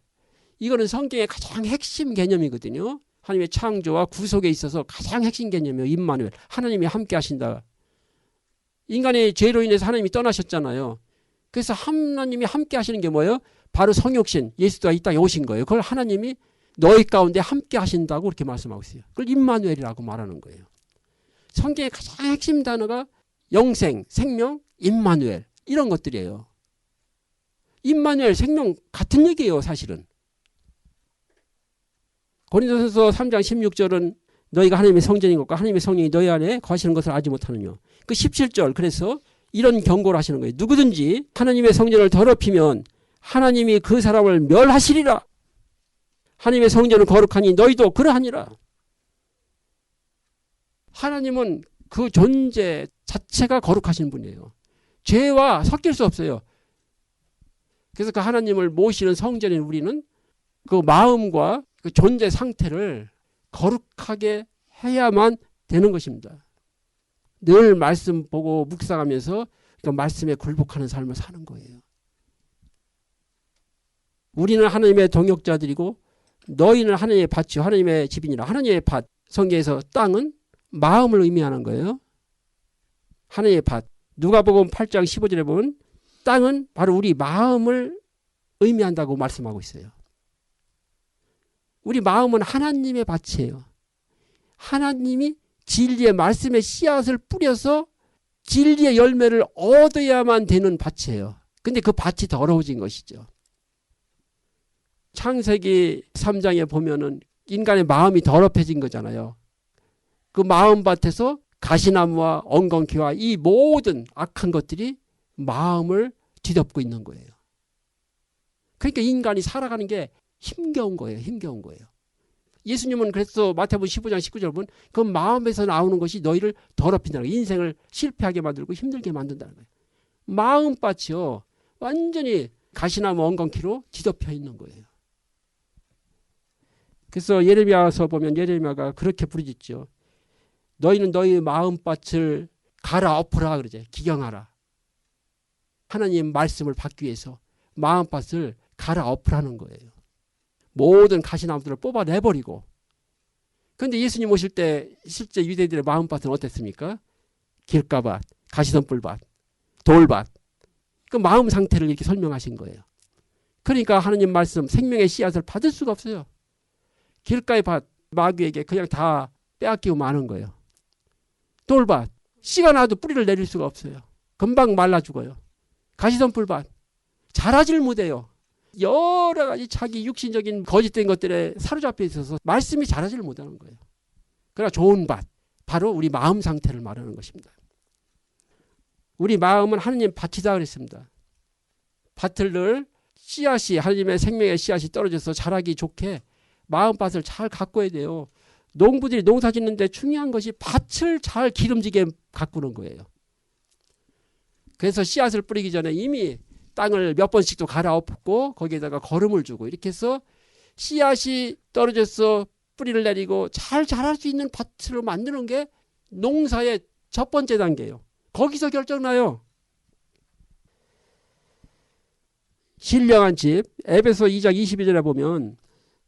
이거는 성경의 가장 핵심 개념이거든요. 하나님의 창조와 구속에 있어서 가장 핵심 개념이에요. 임마누엘, 하나님이 함께 하신다. 인간의 죄로 인해서 하나님이 떠나셨잖아요. 그래서 하나님이 함께 하시는 게 뭐예요? 바로 성육신, 예수가 이 땅에 오신 거예요. 그걸 하나님이 너희 가운데 함께 하신다고 그렇게 말씀하고 있어요. 그걸 임마누엘이라고 말하는 거예요. 성경의 가장 핵심 단어가 영생, 생명, 임마누엘 이런 것들이에요. 임마누엘, 생명 같은 얘기예요. 사실은. 고린도전서 3장 16절은 너희가 하나님의 성전인 것과 하나님의 성령이 너희 안에 거하시는 것을 알지 못하느냐. 그 17절 그래서 이런 경고를 하시는 거예요. 누구든지 하나님의 성전을 더럽히면 하나님이 그 사람을 멸하시리라. 하나님의 성전은 거룩하니 너희도 그러하니라. 하나님은 그 존재 자체가 거룩하신 분이에요. 죄와 섞일 수 없어요. 그래서 그 하나님을 모시는 성전인 우리는 그 마음과 그 존재 상태를 거룩하게 해야만 되는 것입니다. 늘 말씀 보고 묵상하면서 그 말씀에 굴복하는 삶을 사는 거예요. 우리는 하나님의 동역자들이고 너희는 하나님의 밭이요 하나님의 집이니라. 하나님의 밭, 성경에서 땅은 마음을 의미하는 거예요. 하나님의 밭. 누가복음 8장 15절에 보면 땅은 바로 우리 마음을 의미한다고 말씀하고 있어요. 우리 마음은 하나님의 밭이에요. 하나님이 진리의 말씀의 씨앗을 뿌려서 진리의 열매를 얻어야만 되는 밭이에요. 근데 그 밭이 더러워진 것이죠. 창세기 3장에 보면은 인간의 마음이 더럽혀진 거잖아요. 그 마음밭에서 가시나무와 엉겅퀴와 이 모든 악한 것들이 마음을 뒤덮고 있는 거예요. 그러니까 인간이 살아가는 게 힘겨운 거예요. 힘겨운 거예요. 예수님은 그래서 마태복음 15장 19절 보면 그 마음에서 나오는 것이 너희를 더럽힌다는 거예요. 인생을 실패하게 만들고 힘들게 만든다는 거예요. 마음밭이요. 완전히 가시나무 엉겅퀴로 뒤덮여 있는 거예요. 그래서 예레미야서 보면 예레미야가 그렇게 부르짖죠. 너희는 너희 마음밭을 갈아엎으라 그러죠. 기경하라. 하나님 말씀을 받기 위해서 마음밭을 갈아엎으라는 거예요. 모든 가시나무들을 뽑아내버리고. 그런데 예수님 오실 때 실제 유대인들의 마음밭은 어땠습니까? 길가밭, 가시덤불밭, 돌밭. 그 마음 상태를 이렇게 설명하신 거예요. 그러니까 하나님 말씀 생명의 씨앗을 받을 수가 없어요. 길가의 밭 마귀에게 그냥 다 빼앗기고 마는 거예요. 돌밭 씨가 나도 뿌리를 내릴 수가 없어요. 금방 말라 죽어요. 가시덤불밭 자라질 못해요. 여러 가지 자기 육신적인 거짓된 것들에 사로잡혀 있어서 말씀이 자라질 못하는 거예요. 그러나 좋은 밭 바로 우리 마음 상태를 말하는 것입니다. 우리 마음은 하나님 밭이다 그랬습니다. 밭을 늘 씨앗이 하나님의 생명의 씨앗이 떨어져서 자라기 좋게 마음밭을 잘 가꿔야 돼요. 농부들이 농사 짓는데 중요한 것이 밭을 잘 기름지게 가꾸는 거예요. 그래서 씨앗을 뿌리기 전에 이미 땅을 몇 번씩도 갈아엎고 거기에다가 거름을 주고 이렇게 해서 씨앗이 떨어져서 뿌리를 내리고 잘 자랄 수 있는 밭을 만드는 게 농사의 첫 번째 단계예요. 거기서 결정나요. 신령한 집. 에베소 2장 22절에 보면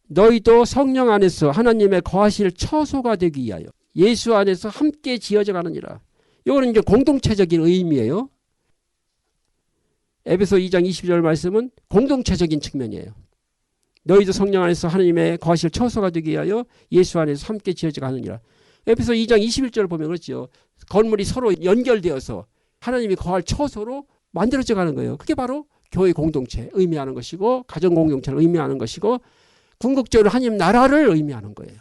너희도 성령 안에서 하나님의 거하실 처소가 되기 위하여 예수 안에서 함께 지어져 가느니라. 이거는 이제 공동체적인 의미예요. 에베소 2장 22절 말씀은 공동체적인 측면이에요. 너희도 성령 안에서 하나님의 거하실 처소가 되기 위하여 예수 안에서 함께 지어져 가느니라. 에베소 2장 21절을 보면 그렇죠. 건물이 서로 연결되어서 하나님이 거할 처소로 만들어져 가는 거예요. 그게 바로 교회 공동체 의미하는 것이고 가정 공동체를 의미하는 것이고 궁극적으로 하나님 나라를 의미하는 거예요.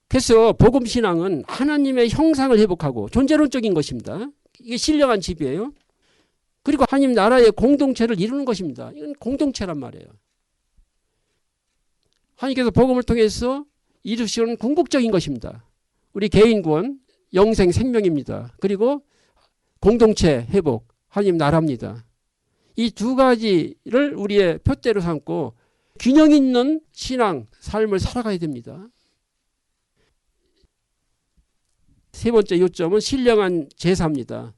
그래서 복음신앙은 하나님의 형상을 회복하고 존재론적인 것입니다. 이게 신령한 집이에요. 그리고 하나님 나라의 공동체를 이루는 것입니다. 이건 공동체란 말이에요. 하나님께서 복음을 통해서 이루시는 궁극적인 것입니다. 우리 개인 구원, 영생 생명입니다. 그리고 공동체 회복, 하나님 나라입니다. 이 두 가지를 우리의 표대로 삼고 균형 있는 신앙, 삶을 살아가야 됩니다. 세 번째 요점은 신령한 제사입니다.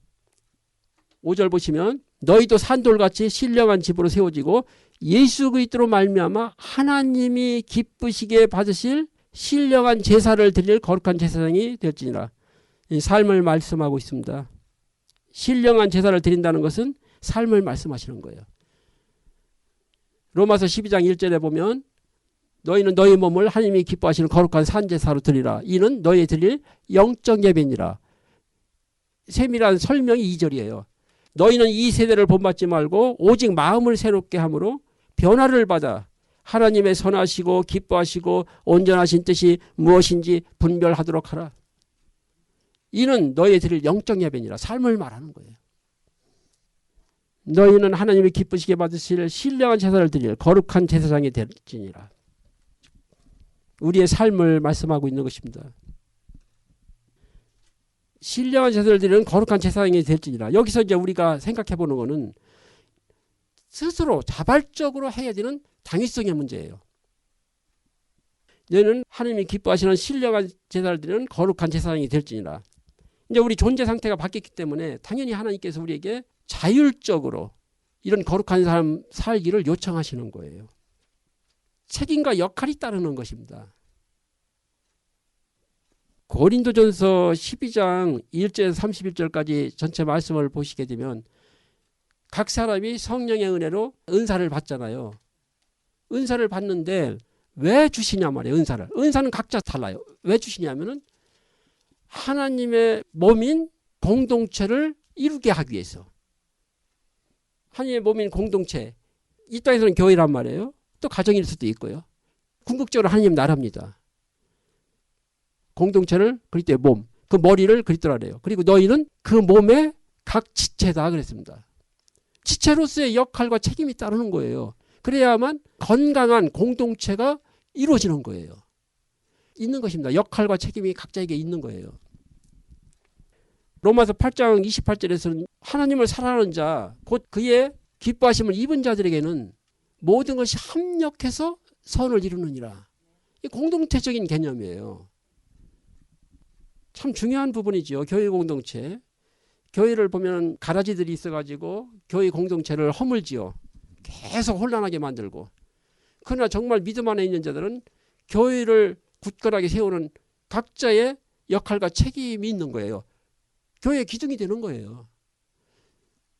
5절 보시면 너희도 산돌같이 신령한 집으로 세워지고 예수 그리스도로 말미암아 하나님이 기쁘시게 받으실 신령한 제사를 드릴 거룩한 제사장이 될지니라. 이 삶을 말씀하고 있습니다. 신령한 제사를 드린다는 것은 삶을 말씀하시는 거예요. 로마서 12장 1절에 보면 너희는 너희 몸을 하나님이 기뻐하시는 거룩한 산제사로 드리라. 이는 너희 드릴 영적 예배니라. 세밀한 설명이 2절이에요. 너희는 이 세대를 본받지 말고 오직 마음을 새롭게 함으로 변화를 받아 하나님의 선하시고 기뻐하시고 온전하신 뜻이 무엇인지 분별하도록 하라. 이는 너희 드릴 영적 예배니라. 삶을 말하는 거예요. 너희는 하나님이 기쁘시게 받으실 신령한 제사를 드릴 거룩한 제사장이 될지니라. 우리의 삶을 말씀하고 있는 것입니다. 신령한 제사를 드리는 거룩한 제사장이 될지니라. 여기서 이제 우리가 생각해 보는 것은 스스로 자발적으로 해야 되는 당위성의 문제예요. 너희는 하나님이 기뻐하시는 신령한 제사를 드리는 거룩한 제사장이 될지니라. 이제 우리 존재 상태가 바뀌었기 때문에 당연히 하나님께서 우리에게 자율적으로 이런 거룩한 삶 살기를 요청하시는 거예요. 책임과 역할이 따르는 것입니다. 고린도전서 12장 1절에서 31절까지 전체 말씀을 보시게 되면 각 사람이 성령의 은혜로 은사를 받잖아요. 은사를 받는데 왜 주시냐 말이에요. 은사는 각자 달라요. 왜 주시냐면은 하나님의 몸인 공동체를 이루게 하기 위해서. 하나님의 몸인 공동체, 이 땅에서는 교회란 말이에요. 또 가정일 수도 있고요. 궁극적으로 하나님 나라입니다. 공동체를 그리스도의 몸, 그 머리를 그리스도라 그래요. 그리고 너희는 그 몸의 각 지체다 그랬습니다. 지체로서의 역할과 책임이 따르는 거예요. 그래야만 건강한 공동체가 이루어지는 거예요. 있는 것입니다. 역할과 책임이 각자에게 있는 거예요. 로마서 8장 28절에서는 하나님을 사랑하는 자, 곧 그의 기뻐하심을 입은 자들에게는 모든 것이 합력해서 선을 이루느니라. 이 공동체적인 개념이에요. 참 중요한 부분이죠. 교회 공동체. 교회를 보면 가라지들이 있어가지고 교회 공동체를 허물지요. 계속 혼란하게 만들고. 그러나 정말 믿음 안에 있는 자들은 교회를 굳건하게 세우는 각자의 역할과 책임이 있는 거예요. 교회의 기둥이 되는 거예요.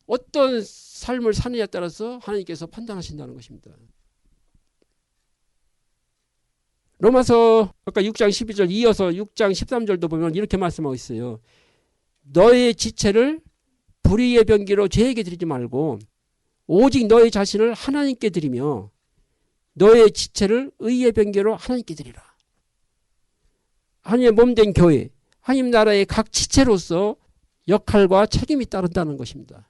어떤 삶을 사느냐에 따라서 하나님께서 판단하신다는 것입니다. 로마서 아까 6장 12절 이어서 6장 13절도 보면 이렇게 말씀하고 있어요. 너의 지체를 불의의 병기로 죄에게 드리지 말고 오직 너의 자신을 하나님께 드리며 너의 지체를 의의 병기로 하나님께 드리라. 하나님의 몸된 교회, 하나님 나라의 각 지체로서 역할과 책임이 따른다는 것입니다.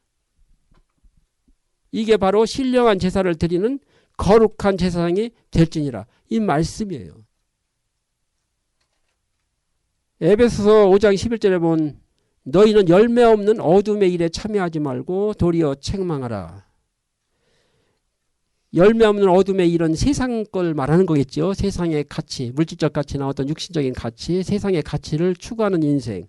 이게 바로 신령한 제사를 드리는 거룩한 제사장이 될지니라. 이 말씀이에요. 에베소서 5장 11절에 보면 너희는 열매 없는 어둠의 일에 참여하지 말고 도리어 책망하라. 열매 없는 어둠의 일은 세상 걸 말하는 거겠죠. 세상의 가치, 물질적 가치나 어떤 육신적인 가치, 세상의 가치를 추구하는 인생.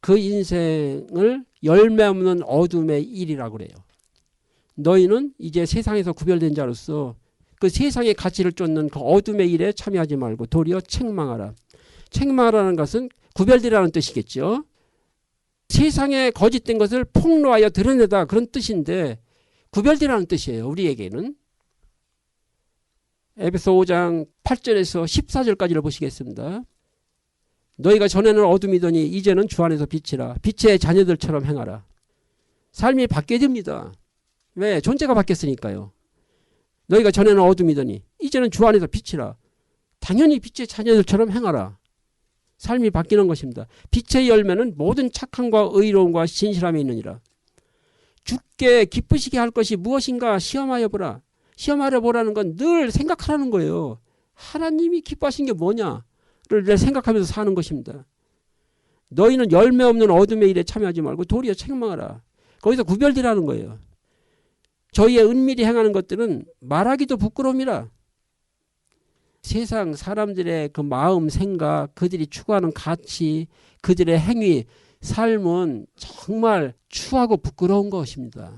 그 인생을 열매 없는 어둠의 일이라고 그래요. 너희는 이제 세상에서 구별된 자로서 그 세상의 가치를 쫓는 그 어둠의 일에 참여하지 말고 도리어 책망하라. 책망하라는 것은 구별되라는 뜻이겠죠. 세상에 거짓된 것을 폭로하여 드러내다 그런 뜻인데 구별되라는 뜻이에요. 우리에게는. 에베소 5장 8절에서 14절까지를 보시겠습니다. 너희가 전에는 어둠이더니 이제는 주 안에서 빛이라. 빛의 자녀들처럼 행하라. 삶이 바뀌어야 됩니다. 왜? 존재가 바뀌었으니까요. 너희가 전에는 어둠이더니 이제는 주 안에서 빛이라. 당연히 빛의 자녀들처럼 행하라. 삶이 바뀌는 것입니다. 빛의 열매는 모든 착함과 의로움과 진실함이 있느니라. 주께 기쁘시게 할 것이 무엇인가 시험하여 보라. 시험하려 보라는 건 늘 생각하라는 거예요. 하나님이 기뻐하신 게 뭐냐를 늘 생각하면서 사는 것입니다. 너희는 열매 없는 어둠의 일에 참여하지 말고 도리어 책망하라. 거기서 구별되라는 거예요. 저희의 은밀히 행하는 것들은 말하기도 부끄러움이라. 세상 사람들의 그 마음, 생각, 그들이 추구하는 가치, 그들의 행위, 삶은 정말 추하고 부끄러운 것입니다.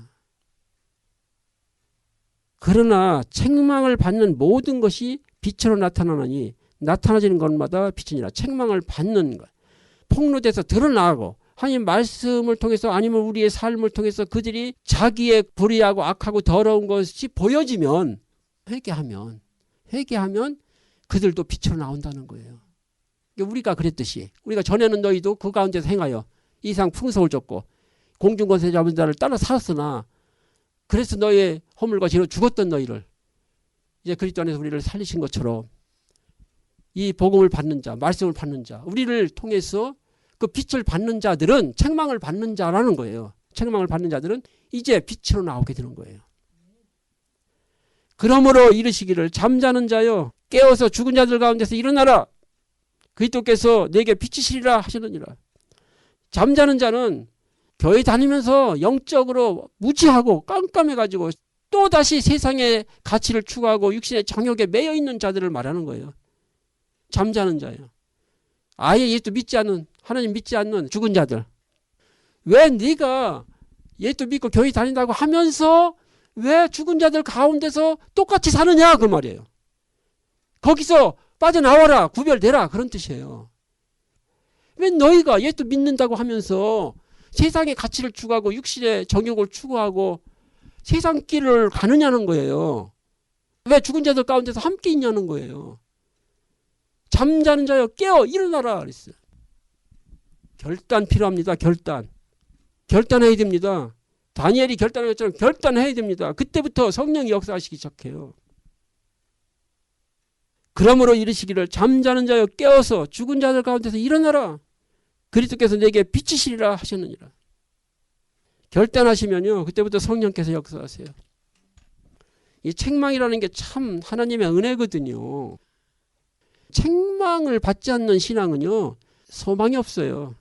그러나 책망을 받는 모든 것이 빛으로 나타나느니 나타나지는 것마다 빛이니라. 책망을 받는 것. 폭로돼서 드러나고 하나님 말씀을 통해서 아니면 우리의 삶을 통해서 그들이 자기의 불의하고 악하고 더러운 것이 보여지면 회개하면 그들도 빛으로 나온다는 거예요. 우리가 그랬듯이 우리가 전에는 너희도 그 가운데서 행하여 이상 풍속을 줬고 공중권세 잡은 자를 따라 살았으나 그래서 너희의 허물과 죄로 죽었던 너희를 이제 그리스도 안에서 우리를 살리신 것처럼 이 복음을 받는 자, 말씀을 받는 자, 우리를 통해서 그 빛을 받는 자들은 책망을 받는 자라는 거예요. 책망을 받는 자들은 이제 빛으로 나오게 되는 거예요. 그러므로 이르시기를 잠자는 자여 깨어서 죽은 자들 가운데서 일어나라. 그리스도께서 내게 빛이시리라 하시느니라. 잠자는 자는 교회 다니면서 영적으로 무지하고 깜깜해가지고 또다시 세상의 가치를 추구하고 육신의 정욕에 매여 있는 자들을 말하는 거예요. 잠자는 자예요. 아예 예수 믿지 않는, 하나님 믿지 않는 죽은 자들. 왜 네가 예수 믿고 교회 다닌다고 하면서 왜 죽은 자들 가운데서 똑같이 사느냐 그 말이에요. 거기서 빠져나와라, 구별되라 그런 뜻이에요. 왜 너희가 예수 믿는다고 하면서 세상의 가치를 추구하고 육신의 정욕을 추구하고 세상 길을 가느냐는 거예요. 왜 죽은 자들 가운데서 함께 있냐는 거예요. 잠자는 자여 깨어 일어나라 그랬어요. 결단 필요합니다. 결단해야 됩니다. 다니엘이 결단한 것처럼 결단해야 됩니다. 그때부터 성령이 역사하시기 시작해요. 그러므로 이르시기를 잠자는 자여 깨어서 죽은 자들 가운데서 일어나라. 그리스도께서 내게 빛이시리라 하셨느니라. 결단하시면요. 그때부터 성령께서 역사하세요. 이 책망이라는 게 참 하나님의 은혜거든요. 책망을 받지 않는 신앙은요. 소망이 없어요.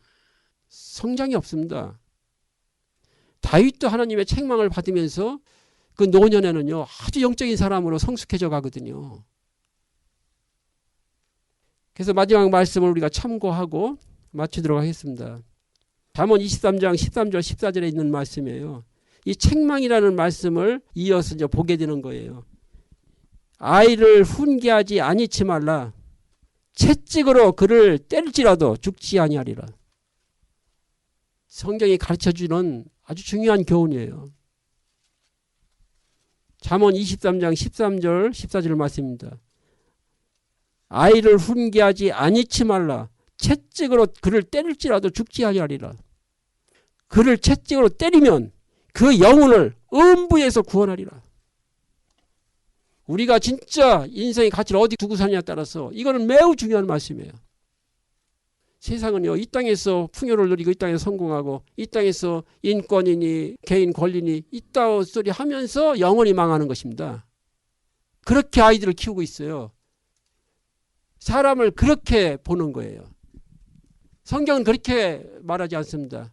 성장이 없습니다. 다윗도 하나님의 책망을 받으면서 그 노년에는요. 아주 영적인 사람으로 성숙해져 가거든요. 그래서 마지막 말씀을 우리가 참고하고 마치도록 하겠습니다. 잠언 23장 13절 14절에 있는 말씀이에요. 이 책망이라는 말씀을 이어서 이제 보게 되는 거예요. 아이를 훈계하지 아니치 말라. 채찍으로 그를 때릴지라도 죽지 아니하리라. 성경이 가르쳐주는 아주 중요한 교훈이에요. 잠언 23장 13절 14절 말씀입니다. 아이를 훈계하지 아니치 말라. 채찍으로 그를 때릴지라도 죽지 아니하리라. 그를 채찍으로 때리면 그 영혼을 음부에서 구원하리라. 우리가 진짜 인생의 가치를 어디 두고 사느냐에 따라서 이거는 매우 중요한 말씀이에요. 세상은요, 이 땅에서 풍요를 누리고 이 땅에서 성공하고 이 땅에서 인권이니 개인 권리니 이따위 소리 하면서 영혼이 망하는 것입니다. 그렇게 아이들을 키우고 있어요. 사람을 그렇게 보는 거예요. 성경은 그렇게 말하지 않습니다.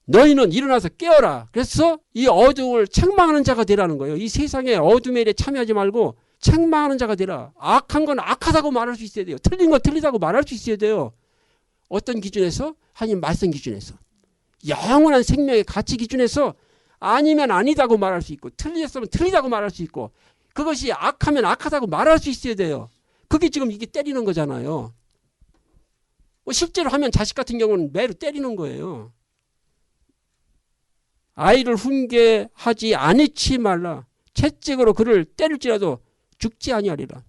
너희는 일어나서 깨어라. 그래서 이 어둠을 책망하는 자가 되라는 거예요. 이 세상의 어둠에 대해 참여하지 말고 책망하는 자가 되라. 악한 건 악하다고 말할 수 있어야 돼요. 틀린 건 틀리다고 말할 수 있어야 돼요. 어떤 기준에서? 하나님 말씀 기준에서. 영원한 생명의 가치 기준에서 아니면 아니다고 말할 수 있고 틀렸으면 틀리다고 말할 수 있고 그것이 악하면 악하다고 말할 수 있어야 돼요. 그게 지금 이게 때리는 거잖아요. 실제로 하면 자식 같은 경우는 매로 때리는 거예요. 아이를 훈계하지 않지 말라. 채찍으로 그를 때릴지라도 죽지 아니하리라.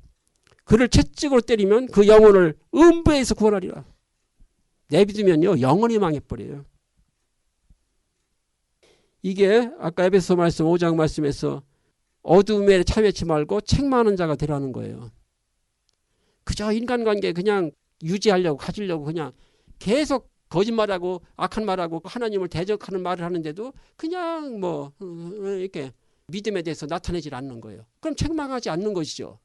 그를 채찍으로 때리면 그 영혼을 음부에서 구원하리라. 내비두면요 영원히 망해버려요. 이게 아까 에베소 말씀 5장 말씀에서 어둠에 참여치 말고 책 많은 자가 되라는 거예요. 그저 인간관계 그냥 유지하려고 가지려고 그냥 계속 거짓말하고 악한 말하고 하나님을 대적하는 말을 하는데도 그냥 뭐 이렇게 믿음에 대해서 나타내질 않는 거예요. 그럼 책망하지 않는 것이죠.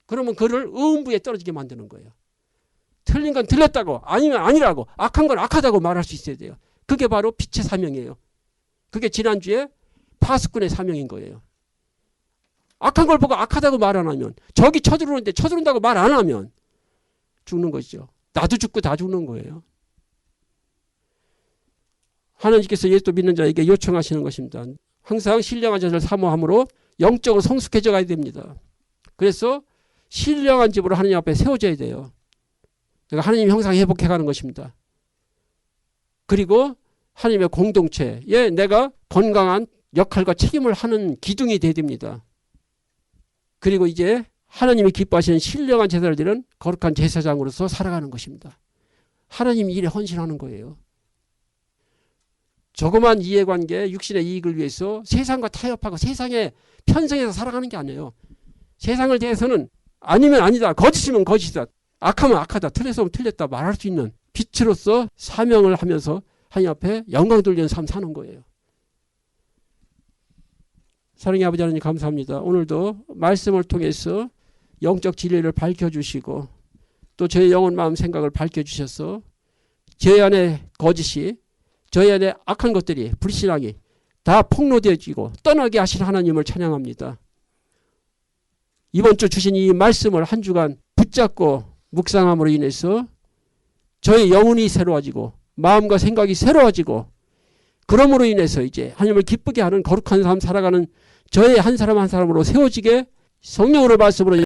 그러면 그를 음부에 떨어지게 만드는 거예요. 틀린 건 틀렸다고 아니면 아니라고 악한 건 악하다고 말할 수 있어야 돼요. 그게 바로 빛의 사명이에요. 그게 지난주에 파수꾼의 사명인 거예요. 악한 걸 보고 악하다고 말 안 하면 적이 쳐들어오는데 쳐들어온다고 말 안 하면 죽는 것이죠. 나도 죽고 다 죽는 거예요. 하나님께서 예수 믿는 자에게 요청하시는 것입니다. 항상 신령한 자를 사모함으로 영적으로 성숙해져 가야 됩니다. 그래서 신령한 집으로 하나님 앞에 세워져야 돼요. 내가 하나님 형상 회복해가는 것입니다. 그리고 하나님의 공동체에 내가 건강한 역할과 책임을 하는 기둥이 돼야 됩니다. 그리고 이제 하나님이 기뻐하시는 신령한 제사를 드리는 거룩한 제사장으로서 살아가는 것입니다. 하나님 일에 헌신하는 거예요. 조그만 이해관계, 육신의 이익을 위해서 세상과 타협하고 세상에 편성해서 살아가는 게 아니에요. 세상을 대해서는 아니면 아니다, 거짓이면 거짓이다, 악하면 악하다, 틀렸으면 틀렸다 말할 수 있는 빛으로서 사명을 하면서 하나님 앞에 영광 돌리는 삶 사는 거예요. 사랑의 아버지 하나님 감사합니다. 오늘도 말씀을 통해서 영적 진리를 밝혀주시고 또 저의 영혼 마음 생각을 밝혀주셔서 저희 안에 거짓이 저희 안에 악한 것들이 불신앙이 다 폭로되어지고 떠나게 하신 하나님을 찬양합니다. 이번 주 주신 이 말씀을 한 주간 붙잡고 묵상함으로 인해서 저의 영혼이 새로워지고 마음과 생각이 새로워지고 그러므로 인해서 이제 하나님을 기쁘게 하는 거룩한 삶 살아가는 저의 한 사람 한 사람으로 세워지게 성령으로 말씀으로